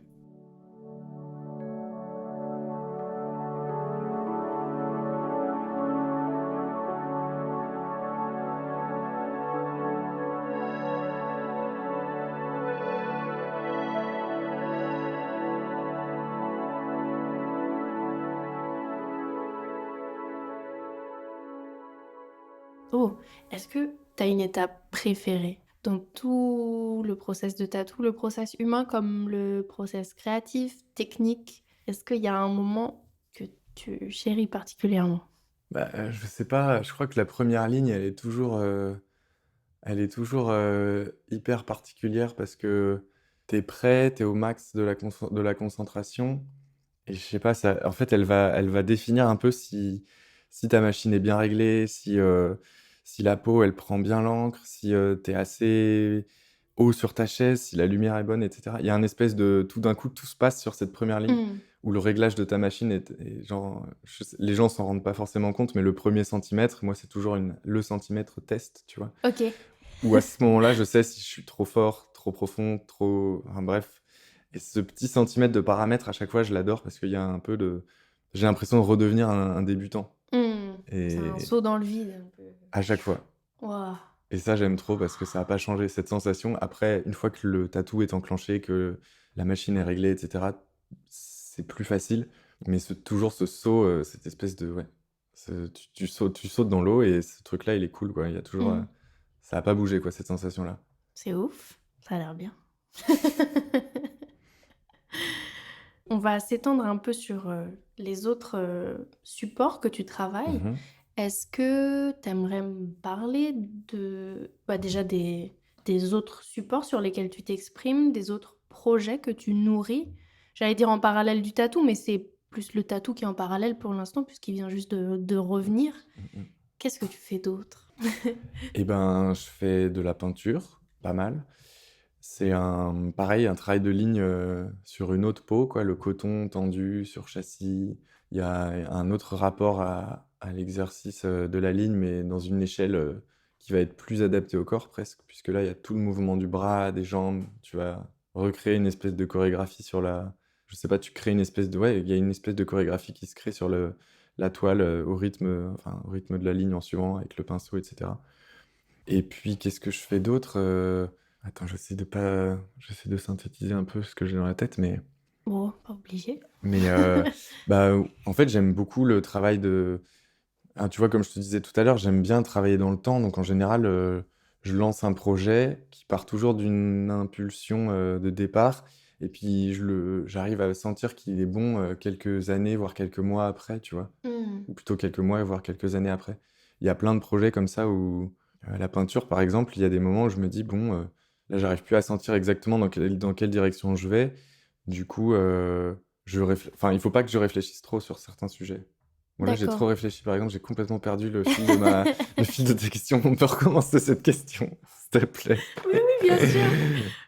Oh, est-ce que tu as une étape préférée dans tout le process de tatou, le process humain comme le process créatif, technique? Est-ce qu'il y a un moment que tu chéris particulièrement? Bah, je sais pas, je crois que la première ligne, elle est toujours, hyper particulière parce que tu es prêt, tu es au max de la concentration et je sais pas, ça en fait, elle va définir un peu si ta machine est bien réglée, si la peau, elle prend bien l'encre, si, tu es assez haut sur ta chaise, si la lumière est bonne et cetera. Il y a un espèce de tout d'un coup, tout se passe sur cette première ligne Mmh. où le réglage de ta machine est genre, les gens s'en rendent pas forcément compte, mais le premier centimètre, moi, c'est toujours le centimètre test, tu vois? OK. Où à ce moment-là, je sais si je suis trop fort, trop profond, enfin bref et ce petit centimètre de paramètre, à chaque fois, je l'adore parce qu'il y a un peu j'ai l'impression de redevenir un débutant Mmh. C'est un et saut dans le vide un peu. à chaque fois. Waouh! Et ça, j'aime trop parce que ça a pas changé cette sensation. Après, une fois que le tatou est enclenché, que la machine est réglée, et cetera, c'est plus facile. Mais toujours ce saut, cette espèce de ouais, tu sautes dans l'eau et ce truc-là, il est cool, quoi. Il y a toujours, Mmh. ça a pas bougé, quoi, cette sensation-là. C'est ouf, ça a l'air bien. On va s'étendre un peu sur, les autres, supports que tu travailles. Mmh. Est-ce que tu aimerais me parler de, bah, déjà des autres supports sur lesquels tu t'exprimes, des autres projets que tu nourris? J'allais dire en parallèle du tatou, mais c'est plus le tatou qui est en parallèle pour l'instant puisqu'il vient juste de revenir. Mmh mh. Qu'est-ce que tu fais d'autre? Et ben, je fais de la peinture, pas mal. C'est pareil, un travail de ligne, sur une autre peau, quoi, le coton tendu sur châssis. Il y a un autre rapport à l'exercice, de la ligne, mais dans une échelle, qui va être plus adaptée au corps presque, puisque là, il y a tout le mouvement du bras, des jambes. Tu vas recréer une espèce de chorégraphie sur la je sais pas, tu crées une espèce de ouais, il y a une espèce de chorégraphie qui se crée sur la toile, au rythme, enfin, au rythme de la ligne en suivant avec le pinceau et cetera. Et puis, qu'est-ce que je fais d'autre? Attends, j'essaie de synthétiser un peu ce que j'ai dans la tête, Oh, pas obligé. mais bah, en fait, j'aime beaucoup le travail de tu vois, comme je te disais tout à l'heure, j'aime bien travailler dans le temps. Donc en général, je lance un projet qui part toujours d'une impulsion, de départ et puis j'arrive à sentir qu'il est bon, quelques années, voire quelques mois après, tu vois? Mmh. Ou plutôt quelques mois, voire quelques années après. Il y a plein de projets comme ça où, la peinture, par exemple, il y a des moments où je me dis: «Bon, là, j'arrive plus à sentir exactement dans quelle direction je vais». Du coup, enfin, il faut pas que je réfléchisse trop sur certains sujets. Bon, là, j'ai trop D'accord. réfléchi, par exemple, j'ai complètement perdu le fil de ta question. On peut recommencer cette question, s'il te plaît? Oui, oui, bien sûr.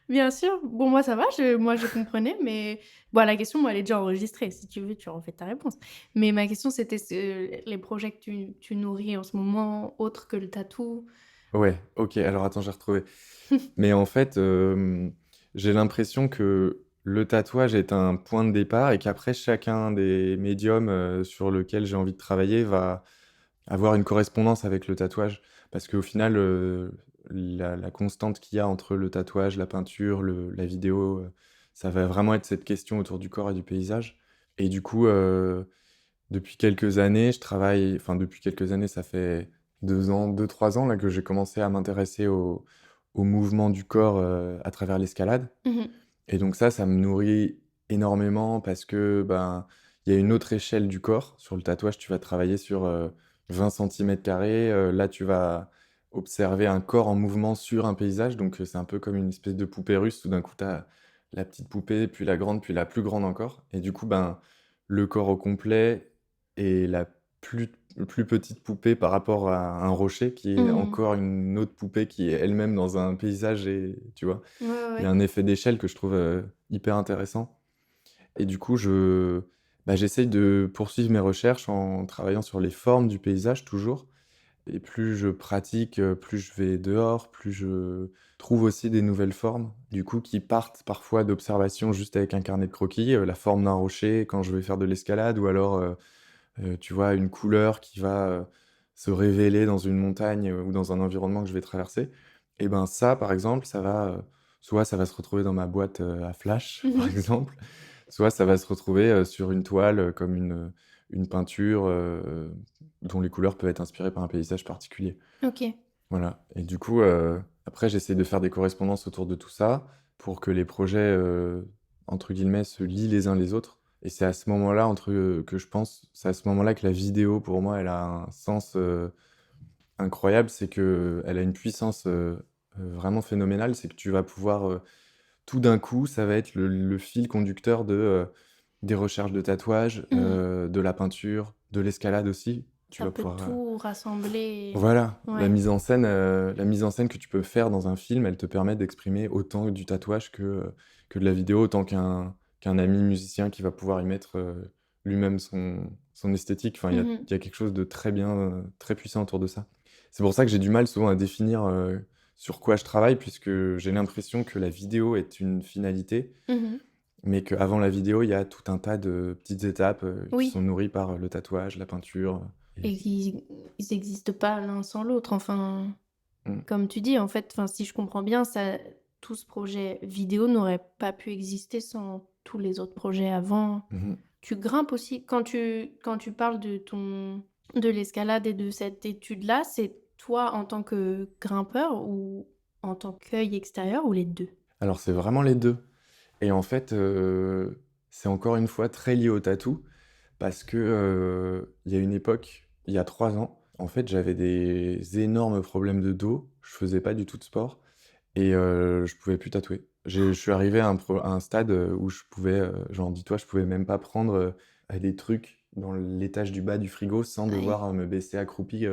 Bien sûr. Bon, moi, ça va, je comprenais, mais bon, la question, moi, elle est déjà enregistrée. Si tu veux, tu refais ta réponse. Mais ma question, c'était les projets que tu nourris en ce moment, autres que le tatou. Ouais, OK, alors attends, j'ai retrouvé. Mais en fait, j'ai l'impression que le tatouage est un point de départ et qu'après chacun des médiums, sur lequel j'ai envie de travailler va avoir une correspondance avec le tatouage. Parce qu'au final, la constante qu'il y a entre le tatouage, la peinture, la vidéo, ça va vraiment être cette question autour du corps et du paysage. Et du coup, depuis quelques années, depuis quelques années, ça fait 2 ans, 2-3 ans là que j'ai commencé à m'intéresser au mouvement du corps, à travers l'escalade. Mmh. Et donc ça me nourrit énormément parce que, ben, il y a une autre échelle du corps. Sur le tatouage, tu vas travailler sur, 20 centimètres carrés. Là, tu vas observer un corps en mouvement sur un paysage, donc c'est un peu comme une espèce de poupée russe. Tout d'un coup, tu as la petite poupée, puis la grande, puis la plus grande encore et du coup, ben, le corps au complet et la plus plus petite poupée par rapport à un rocher qui est Mmh. encore une autre poupée qui est elle-même dans un paysage et tu vois? Ouais, ouais, Il y a ouais. un effet d'échelle que je trouve, hyper intéressant et du coup, j'essaye de poursuivre mes recherches en travaillant sur les formes du paysage toujours et plus je pratique, plus je vais dehors, plus je trouve aussi des nouvelles formes, du coup, qui partent parfois d'observations juste avec un carnet de croquis, la forme d'un rocher quand je vais faire de l'escalade ou alors, tu vois, une couleur qui va, se révéler dans une montagne, ou dans un environnement que je vais traverser et ben, ça, par exemple, soit ça va se retrouver dans ma boîte, à flash, Mmh par mh. exemple, soit ça va se retrouver, sur une toile, comme une peinture, dont les couleurs peuvent être inspirées par un paysage particulier. OK. Voilà et du coup, après j'essaie de faire des correspondances autour de tout ça pour que les projets, entre guillemets «se lient les uns les autres» et c'est à ce moment-là que je pense c'est à ce moment-là que la vidéo pour moi elle a un sens, incroyable. C'est qu'elle a une puissance, vraiment phénoménale. C'est que tu vas pouvoir, tout d'un coup, ça va être le fil conducteur des recherches de tatouage, Mmh. de la peinture, de l'escalade aussi. Tu Ça vas peut pouvoir, tout rassembler. voilà, la Ouais. mise en scène, que tu peux faire dans un film, elle te permet d'exprimer autant du tatouage que de la vidéo, autant qu'un ami musicien qui va pouvoir y mettre, lui-même son esthétique. Enfin, Mmh mh. il y a quelque chose de très bien, très puissant autour de ça. C'est pour ça que j'ai du mal souvent à définir, sur quoi je travaille puisque j'ai l'impression que la vidéo est une finalité, Mmh mh. mais qu'avant la vidéo, il y a tout un tas de petites étapes, qui sont Oui, nourries par, le tatouage, la peinture, et qu'ils ils existent pas l'un sans l'autre, enfin. Mmh. Comme tu dis, en fait, enfin, si je comprends bien, tout ce projet vidéo n'aurait pas pu exister sans tous les autres projets avant. Mmh. Tu grimpes aussi, quand tu parles de l'escalade et de cette étude-là, c'est toi en tant que grimpeur ou en tant qu'œil extérieur ou les deux? Alors c'est vraiment les 2 et en fait, c'est encore une fois très lié au tatou parce que, il y a une époque, il y a 3 ans, en fait, j'avais des énormes problèmes de dos. Je faisais pas du tout de sport et je pouvais plus tatouer. Je suis arrivé à un stade, où je pouvais, genre dis-toi, je pouvais même pas prendre, des trucs dans l'étage du bas du frigo sans Aïe. devoir, me baisser accroupi,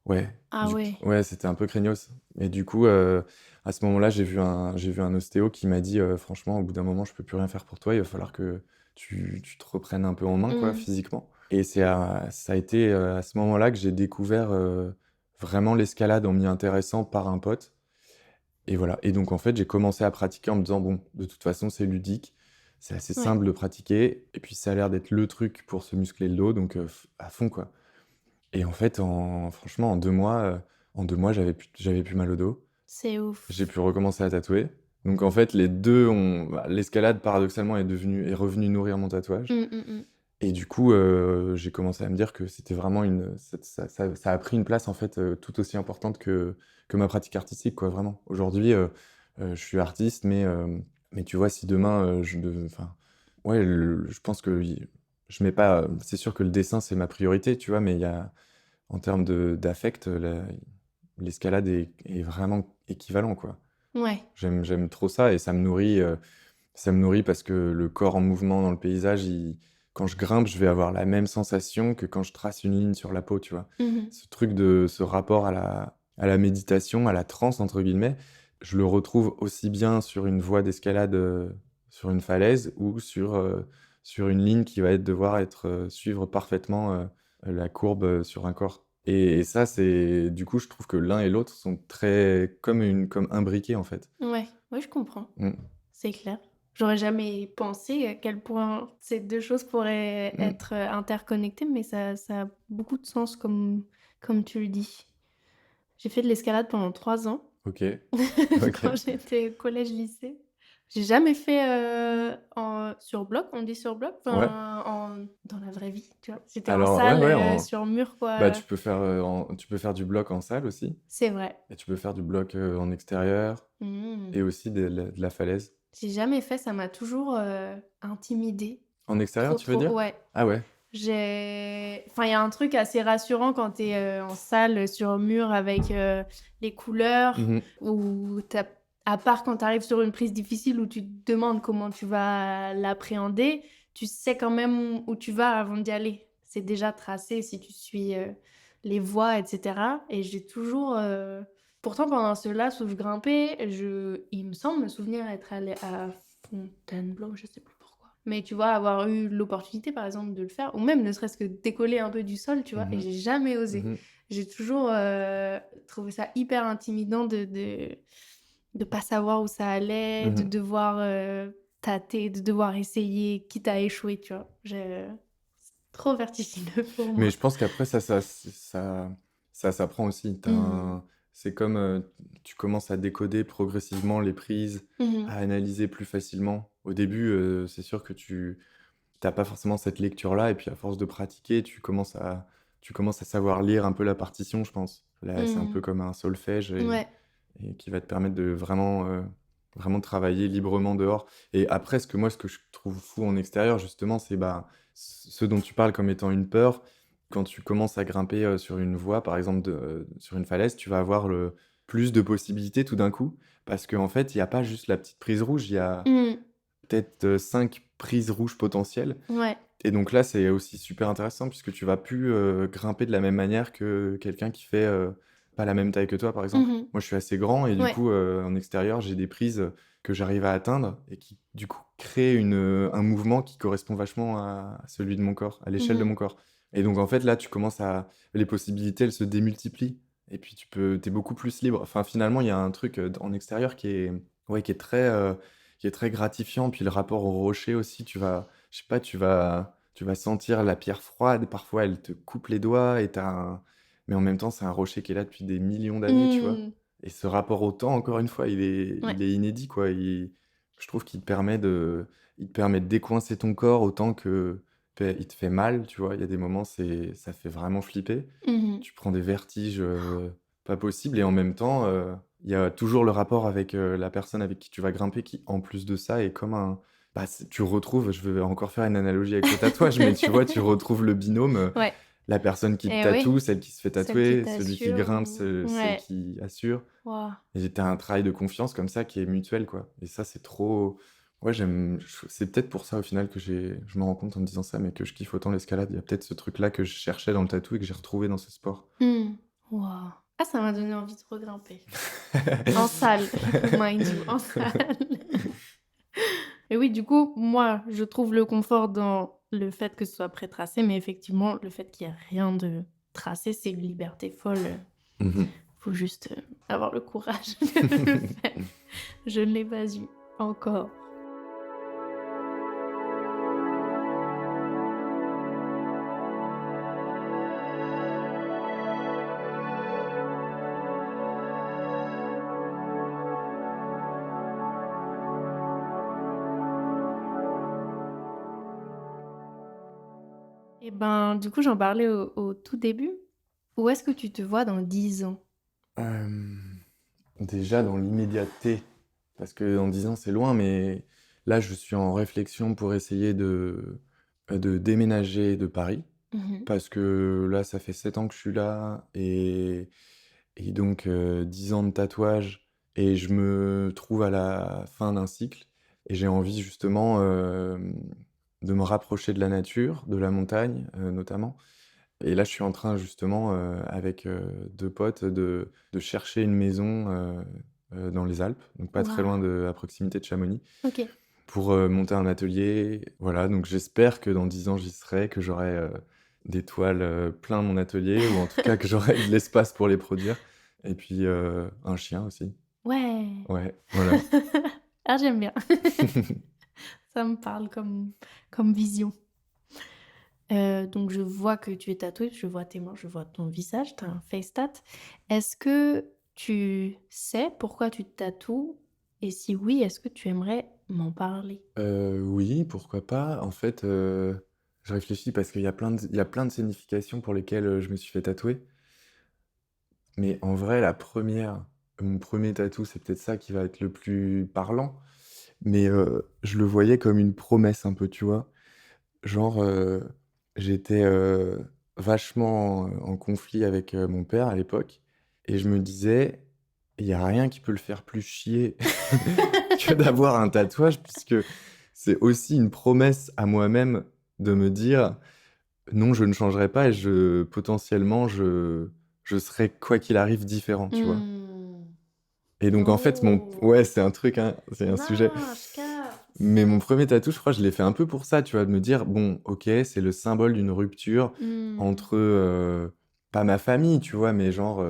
ouais, Ah ouais. ouais, c'était un peu craignos et du coup, à ce moment-là, j'ai vu un ostéo qui m'a dit: «Franchement, au bout d'un moment, je peux plus rien faire pour toi, il va falloir que tu te reprennes un peu en main, quoi, Mmh. physiquement» et ça a été, à ce moment-là que j'ai découvert, vraiment l'escalade en m'y intéressant par un pote et voilà et donc en fait, j'ai commencé à pratiquer en me disant: «Bon, de toute façon, c'est ludique, c'est assez Ouais. simple de pratiquer et puis ça a l'air d'être le truc pour se muscler le dos donc f à fond, quoi». Et en fait, franchement, en 2 mois, j'avais plus mal au dos. C'est J'ai ouf. pu recommencer à tatouer. Donc en fait, les 2 l'escalade paradoxalement est revenue nourrir mon tatouage Mmh, mmh mh. et du coup, j'ai commencé à me dire que c'était vraiment une ça a pris une place en fait, tout aussi importante que ma pratique artistique quoi, vraiment. Aujourd'hui, je suis artiste mais tu vois, si demain, enfin, ouais, je pense que je mets pas, c'est sûr que le dessin, c'est ma priorité, tu vois? Mais il y a en termes d'affect, l'escalade est vraiment équivalent, quoi. Ouais. J'aime trop ça et ça me nourrit parce que le corps en mouvement dans le paysage, quand je grimpe, je vais avoir la même sensation que quand je trace une ligne sur la peau, tu vois? Mmh mh. Ce rapport à la méditation, à la «transe» entre guillemets, je le retrouve aussi bien sur une voie d'escalade, sur une falaise ou sur une ligne qui va suivre parfaitement, la courbe, sur un corps et ça, c'est du coup, je trouve que l'un et l'autre sont très comme imbriqués, en fait. Ouais. Ouais, je comprends. Mmh. C'est clair. J'aurais jamais pensé à quel point ces 2 choses pourraient Mmh. être, interconnectées, mais ça a beaucoup de sens comme tu le dis. J'ai fait de l'escalade pendant 3 ans, OK. OK. quand j'étais au collège-lycée. J'ai jamais fait, sur bloc, on dit sur bloc? Ouais. Enfin, dans la vraie vie, tu vois? C'était en Alors ouais, salle, ouais, sur mur, bah, quoi. tu peux faire du bloc en salle aussi C'est vrai. et tu peux faire du bloc, en extérieur Mmh. et aussi de la falaise. J'ai jamais fait, ça m'a toujours, intimidée. En extérieur, Trop, tu veux trop dire? ouais. Ah ouais. Enfin, il y a un truc assez rassurant quand tu es, en salle, sur mur avec, les couleurs Mmh. où tu à part quand tu arrives sur une prise difficile où tu te demandes comment tu vas l'appréhender, tu sais quand même où tu vas avant d'y aller. C'est déjà tracé si tu suis, les voies et cetera et j'ai toujours, pourtant pendant ce laps où je grimpais, il me semble me souvenir être allée à Fontainebleau, je sais plus pourquoi. Mais tu vois, avoir eu l'opportunité, par exemple, de le faire ou même ne serait-ce que décoller un peu du sol, tu vois? Et Mmh. j'ai jamais osé. Mmh. J'ai toujours, trouvé ça hyper intimidant de pas savoir où ça allait, de Mmh. devoir, tâter, de devoir essayer, quitte à échouer, tu vois? C'est trop vertigineux pour Mais moi. je pense qu'après ça s'apprend aussi. Mmh. C'est comme, tu commences à décoder progressivement les prises, Mmh. à analyser plus facilement. Au début, c'est sûr que tu pas forcément cette lecture-là et puis à force de pratiquer, tu commences à savoir lire un peu la partition, je pense. Là, c'est un peu Mmh. comme un solfège Ouais. et qui va te permettre de vraiment travailler librement dehors et après ce que je trouve fou en extérieur justement, c'est, bah, ce dont tu parles comme étant une peur, quand tu commences à grimper, sur une voie, par exemple sur une falaise, tu vas avoir le plus de possibilités tout d'un coup. Parce qu'en fait, il y a pas juste la petite prise rouge, il y a Mmh. peut-être, 5 prises rouges potentielles Ouais. et donc là, c'est aussi super intéressant puisque tu vas plus, grimper de la même manière que quelqu'un qui fait, pas la même taille que toi, par exemple. Mmh. Moi, je suis assez grand et du Ouais. coup, en extérieur, j'ai des prises, que j'arrive à atteindre et qui, du coup, créent un mouvement qui correspond vachement à celui de mon corps, à l'échelle de Mmh. mon corps et donc en fait, là, les possibilités, elles se démultiplient et puis tu es beaucoup plus libre. Enfin, finalement, il y a un truc, en extérieur qui est ouais, qui est très gratifiant. Puis le rapport au rocher aussi, je sais pas, tu vas sentir la pierre froide, parfois elle te coupe les doigts et mais en même temps, c'est un rocher qui est là depuis des millions d'années, tu vois? Mmh. Et ce rapport au temps, encore une fois, Ouais. il est inédit, quoi. Je trouve il te permet de décoincer ton corps autant que il te fait mal, tu vois? Il y a des moments, ça fait vraiment flipper. Mmh. Tu prends des vertiges, pas possibles et en même temps, il y a toujours le rapport avec, la personne avec qui tu vas grimper qui, en plus de ça, est comme un bah, c'est tu retrouves je vais encore faire une analogie avec le tatouage, mais tu vois, tu retrouves le binôme, Ouais. la personne qui te Et oui, tatoue, celle qui se fait celle qui tatouer, celui qui t'assure grimpe, ou celle ouais. qui assure. Waouh. Et tu un travail de confiance comme ça qui est mutuel, quoi. Et ça, c'est trop ouais, c'est peut-être pour ça, au final, que je me rends compte en me disant ça, mais que je kiffe autant l'escalade. Il y a peut-être ce truc-là que je cherchais dans le tatou et que j'ai retrouvé dans ce sport. Mmh. Waouh. Ah, ça m'a donné envie de regrimper. En salle, mind you, en salle. Et oui, du coup, moi, je trouve le confort dans le fait que ce soit pré-tracé, mais effectivement, le fait qu'il y ait rien de tracé, c'est une liberté folle. Mmh. Faut juste, avoir le courage de le faire. Je ne l'ai pas eu encore. Et ben, du coup, j'en parlais au tout début. Où est-ce que tu te vois dans 10 ans? Déjà dans l'immédiateté, parce que dans 10 ans, c'est loin, mais là, je suis en réflexion pour essayer de déménager de Paris. Mmh. Parce que là, ça fait 7 ans que je suis là et donc 10 ans de tatouage et je me trouve à la fin d'un cycle et j'ai envie justement, de me rapprocher de la nature, de la montagne, notamment et là, je suis en train justement, avec, 2 potes de chercher une maison, dans les Alpes, donc pas très Waouh! loin à proximité de Chamonix, OK. pour, monter un atelier. Voilà, donc j'espère que dans 10 ans, j'y serai, que j'aurai, des toiles, plein mon atelier ou en tout cas que j'aurai de l'espace pour les produire et puis, un chien aussi. Ouais! Ouais, voilà. Ah, j'aime bien. Ça me parle comme vision. Donc je vois que tu es tatouée, je vois tes mains, je vois ton visage, tu as un face tat. Est-ce que tu sais pourquoi tu te tatoues? Et si oui, est-ce que tu aimerais m'en parler? Oui, pourquoi pas. En fait, je réfléchis parce qu'il y a plein de significations pour lesquelles, je me suis fait tatouer. Mais en vrai, mon premier tatou, c'est peut-être ça qui va être le plus parlant. Mais, je le voyais comme une promesse un peu, tu vois? Genre, j'étais, vachement, en conflit avec, mon père à l'époque et je me disais: «Il y a rien qui peut le faire plus chier que d'avoir un tatouage», puisque c'est aussi une promesse à moi-même de me dire: «Non, je ne changerai pas et potentiellement, je serai quoi qu'il arrive différent», tu vois? Mmh. Et donc en fait, Oh! ouais, c'est un truc, hein, c'est un sujet. Non, je capte. Mais mon premier tatou, je crois, je l'ai fait un peu pour ça, tu vois? De me dire: «Bon, OK, c'est le symbole d'une rupture Mmh. entre, pas ma famille, tu vois? Mais genre,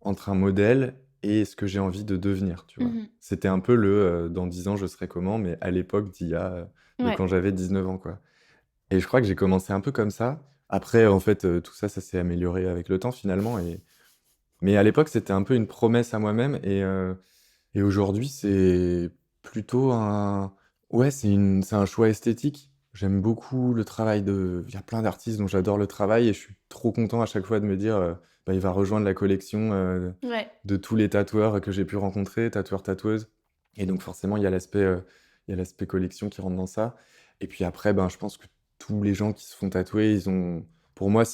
entre un modèle et ce que j'ai envie de devenir», tu vois? Mmh. C'était un peu «Dans 10 ans, je serai comment?» mais à l'époque de Ouais. quand j'avais 19 ans, quoi. Et je crois que j'ai commencé un peu comme ça. Après, en fait, tout ça, ça s'est amélioré avec le temps, finalement mais à l'époque, c'était un peu une promesse à moi-même et aujourd'hui, c'est plutôt un ouais, c'est un choix esthétique. J'aime beaucoup le travail il y a plein d'artistes dont j'adore le travail et je suis trop content à chaque fois de me dire, bah, il va rejoindre la collection, Ouais. de tous les tatoueurs que j'ai pu rencontrer, tatoueurs, tatoueuses et donc forcément, il y a l'aspect collection qui rentre dans ça et puis après, ben, je pense que tous les gens qui se font tatouer, pour moi,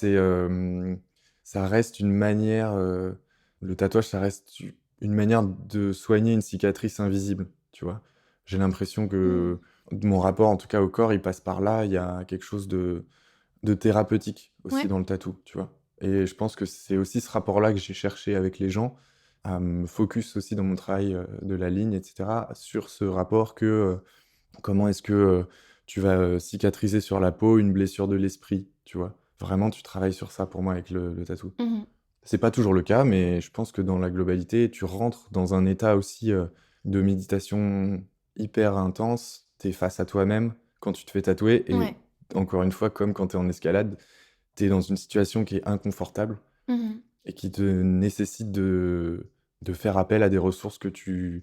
ça reste une manière, le tatouage, ça reste une manière de soigner une cicatrice invisible, tu vois? J'ai l'impression Mmh. que mon rapport, en tout cas, au corps, il passe par là. Il y a quelque chose de thérapeutique aussi Ouais. dans le tatou, tu vois? Et je pense que c'est aussi ce rapport-là que j'ai cherché avec les gens, à me focus aussi dans mon travail, de la ligne et cetera, sur ce rapport comment est-ce que, tu vas, cicatriser sur la peau une blessure de l'esprit, tu vois? Vraiment, tu travailles sur ça pour moi avec le tatou. Mmh. C'est pas toujours le cas, mais je pense que dans la globalité, tu rentres dans un état aussi, de méditation hyper intense. Tu es face à toi-même quand tu te fais tatouer et Ouais. encore une fois, comme quand tu es en escalade, tu es dans une situation qui est inconfortable Mhm. et qui te nécessite de faire appel à des ressources que tu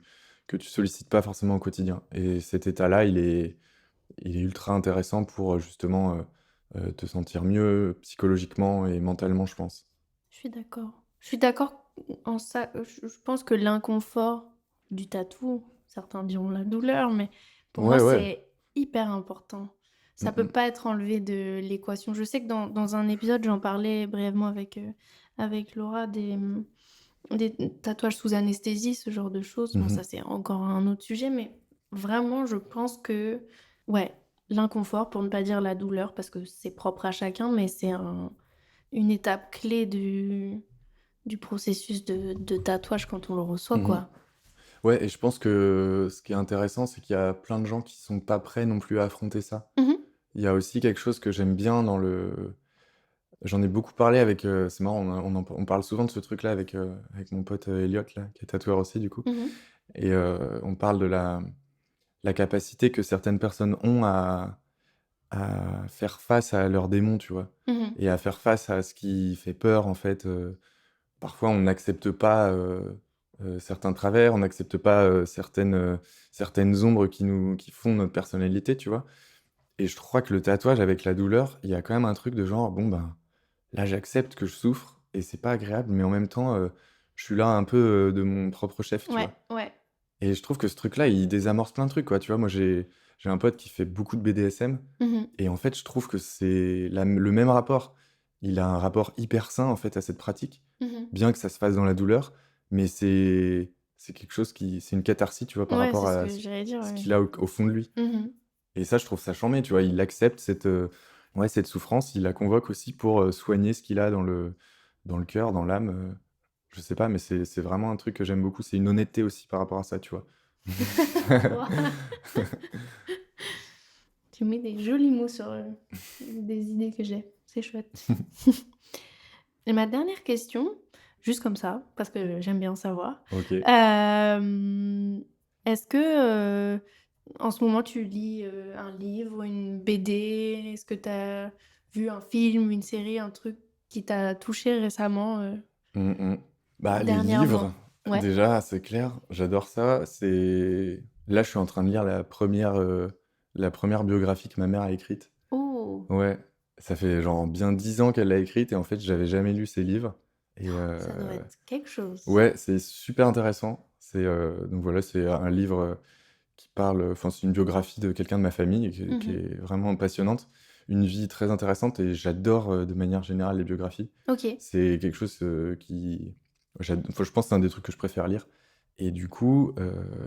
sollicites pas forcément au quotidien. Et cet état-là, il est ultra intéressant pour justement te sentir mieux psychologiquement et mentalement, je pense. Je suis d'accord. Je suis d'accord en ça. Je pense que l'inconfort du tatou, certains diront la douleur, mais pour moi, Ouais, ouais. c'est hyper important. Ça peut Mm, pas être enlevé de l'équation. Je sais que dans un épisode, j'en parlais brièvement avec Laura des tatouages sous anesthésie, ce genre de choses. Bon, ça, mhm, c'est encore un autre sujet, mais vraiment, je pense que, ouais, l'inconfort, pour ne pas dire la douleur, parce que c'est propre à chacun, mais c'est une étape clé du processus de tatouage quand on le reçoit, mhm. quoi. Ouais, et je pense que ce qui est intéressant, c'est qu'il y a plein de gens qui sont pas prêts non plus à affronter ça. Mhm, Il y a aussi quelque chose que j'aime bien dans le... J'en ai beaucoup parlé avec... c'est marrant, on parle souvent de ce truc-là avec mon pote Elliot, là, qui est tatoueur aussi, du coup. mhm, Et on parle de la capacité que certaines personnes ont à faire face à leurs démons, tu vois. mhm. Et à faire face à ce qui fait peur, en fait. Parfois, on n'accepte pas certains travers, on n'accepte pas certaines ombres qui font notre personnalité, tu vois. Et je crois que le tatouage avec la douleur, il y a quand même un truc de genre, bon, ben, là, j'accepte que je souffre et c'est pas agréable, mais en même temps, je suis là un peu de mon propre chef, tu Ouais, vois. ouais. Et je trouve que ce truc-là, il désamorce plein de trucs, quoi. Tu vois, moi, j'ai un pote qui fait beaucoup de BDSM Mhm, et en fait, je trouve que c'est le même rapport. Il a un rapport hyper sain, en fait, à cette pratique, mhm. bien que ça se fasse dans la douleur, mais c'est quelque chose c'est une catharsis, tu vois, par Ouais, rapport c'est ce à que j'allais dire, ce ouais. qu'il a au fond de lui. Mhm. Et ça, je trouve ça charmé, tu vois. Il accepte ouais, cette souffrance, il la convoque aussi pour soigner ce qu'il a dans le cœur, dans l'âme. Je sais pas, mais c'est vraiment un truc que j'aime beaucoup. C'est une honnêteté aussi par rapport à ça, tu vois. Ouah. Tu mets des jolis mots sur des idées que j'ai. C'est chouette. Et ma dernière question, juste comme ça, parce que j'aime bien savoir. Ok. Est-ce que en ce moment tu lis un livre, une BD? Est-ce que tu as vu un film, une série, un truc qui t'a touché récemment, Mm, mm. Bah, les livres, dernièrement? Ouais. déjà, c'est clair, j'adore ça. Là, je suis en train de lire la première biographie que ma mère a écrite. Oh, Ouais, ça fait genre bien 10 ans qu'elle l'a écrite et en fait, j'avais jamais lu ses livres. Et ça doit être quelque chose. ouais, c'est super intéressant. Donc voilà, c'est un livre qui parle, enfin, c'est une biographie de quelqu'un de ma famille qui Mhm. est vraiment passionnante. Une vie très intéressante et j'adore de manière générale les biographies. Ok. C'est quelque chose enfin, je pense que c'est un des trucs que je préfère lire. Et du coup,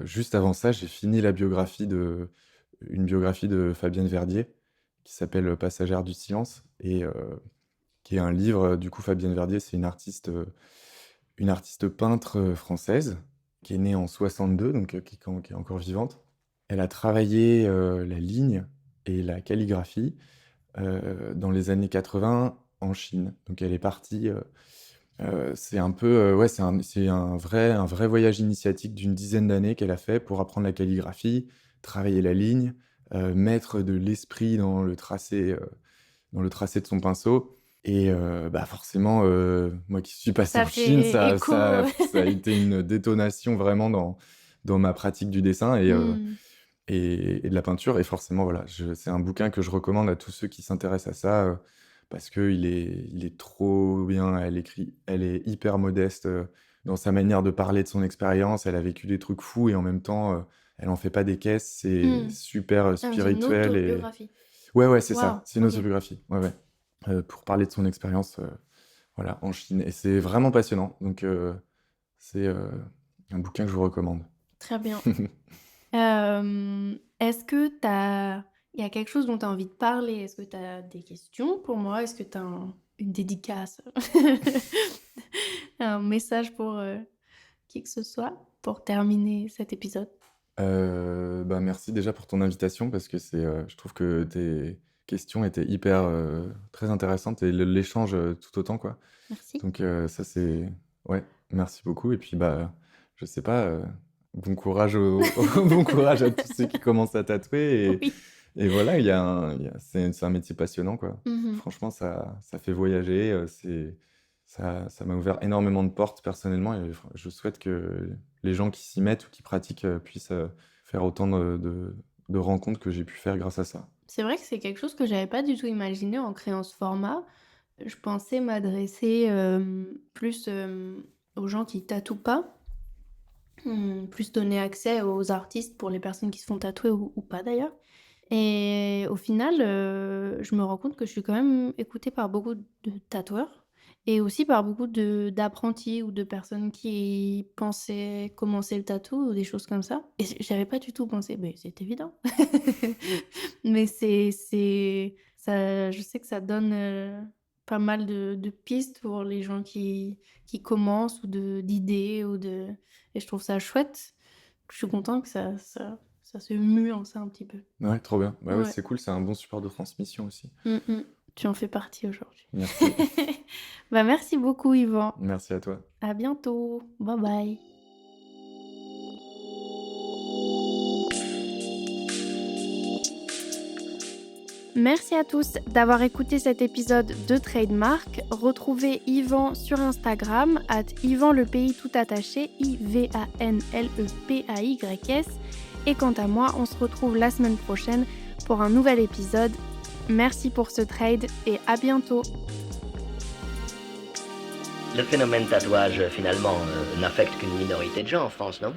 juste avant ça, j'ai fini une biographie de Fabienne Verdier qui s'appelle Passagère du silence et qui est un livre. Du coup, Fabienne Verdier, c'est une artiste peintre française qui est née en 62, donc qui est encore vivante. Elle a travaillé la ligne et la calligraphie dans les années 80 en Chine. Donc elle est partie. C'est un peu, ouais, c'est un vrai voyage initiatique d'une dizaine d'années qu'elle a fait pour apprendre la calligraphie, travailler la ligne, mettre de l'esprit dans le tracé de son pinceau. Et bah forcément, moi qui suis passé Ça en Chine, fait écho. ça a été une détonation vraiment dans ma pratique du dessin Hmm. et de la peinture. Et forcément, voilà, c'est un bouquin que je recommande à tous ceux qui s'intéressent à ça, parce qu'il est trop bien. Elle est hyper modeste dans sa manière de parler de son expérience. Elle a vécu des trucs fous et en même temps, elle en fait pas des caisses. C'est Hmm. super Ah, mais c'est une spirituel et autobiographie. ouais, ouais, c'est Waouh, ça. C'est une ok. autobiographie. Ouais, ouais. Pour parler de son expérience, voilà, en Chine. Et c'est vraiment passionnant. Donc, c'est un bouquin que je vous recommande. Très bien. Est-ce que il y a quelque chose dont tu as envie de parler? Est-ce que tu as des questions pour moi? Est-ce que tu as une dédicace? Un message pour qui que ce soit pour terminer cet épisode? Bah, merci déjà pour ton invitation parce que je trouve que tes questions étaient hyper très intéressantes et l'échange tout autant, quoi. Merci. Donc, ça, c'est. Ouais, merci beaucoup. Et puis, bah, je sais pas, bon courage bon courage à tous ceux qui commencent à tatouer. Oui. Et voilà, c'est un métier passionnant, quoi. Mhm. Franchement, ça fait voyager. Ça m'a ouvert énormément de portes personnellement et je souhaite que les gens qui s'y mettent ou qui pratiquent puissent faire autant de rencontres que j'ai pu faire grâce à ça. C'est vrai que c'est quelque chose que j'avais pas du tout imaginé en créant ce format. Je pensais m'adresser plus aux gens qui tatouent pas, plus donner accès aux artistes pour les personnes qui se font tatouer ou pas d'ailleurs. Et au final, je me rends compte que je suis quand même écoutée par beaucoup de tatoueurs et aussi par beaucoup d'apprentis ou de personnes qui pensaient commencer le tatou ou des choses comme ça. Et j'avais pas du tout pensé, mais c'est évident. Mais ça, je sais que ça donne pas mal de pistes pour les gens qui commencent ou d'idées et je trouve ça chouette. Je suis contente que ça se mue en ça un petit peu. Ouais, trop bien. Bah ouais, Ouais. c'est cool, c'est un bon support de transmission aussi. Tu en fais partie aujourd'hui. Merci. Bah, merci beaucoup, Yvan. Merci à toi. À bientôt. Bye bye. Merci à tous d'avoir écouté cet épisode de Trademark. Retrouvez Yvan sur Instagram @YvanLePays tout attaché IvanLePays. Et quant à moi, on se retrouve la semaine prochaine pour un nouvel épisode. Merci pour ce trade et à bientôt. Le phénomène tatouage, finalement, n'affecte qu'une minorité de gens en France, non?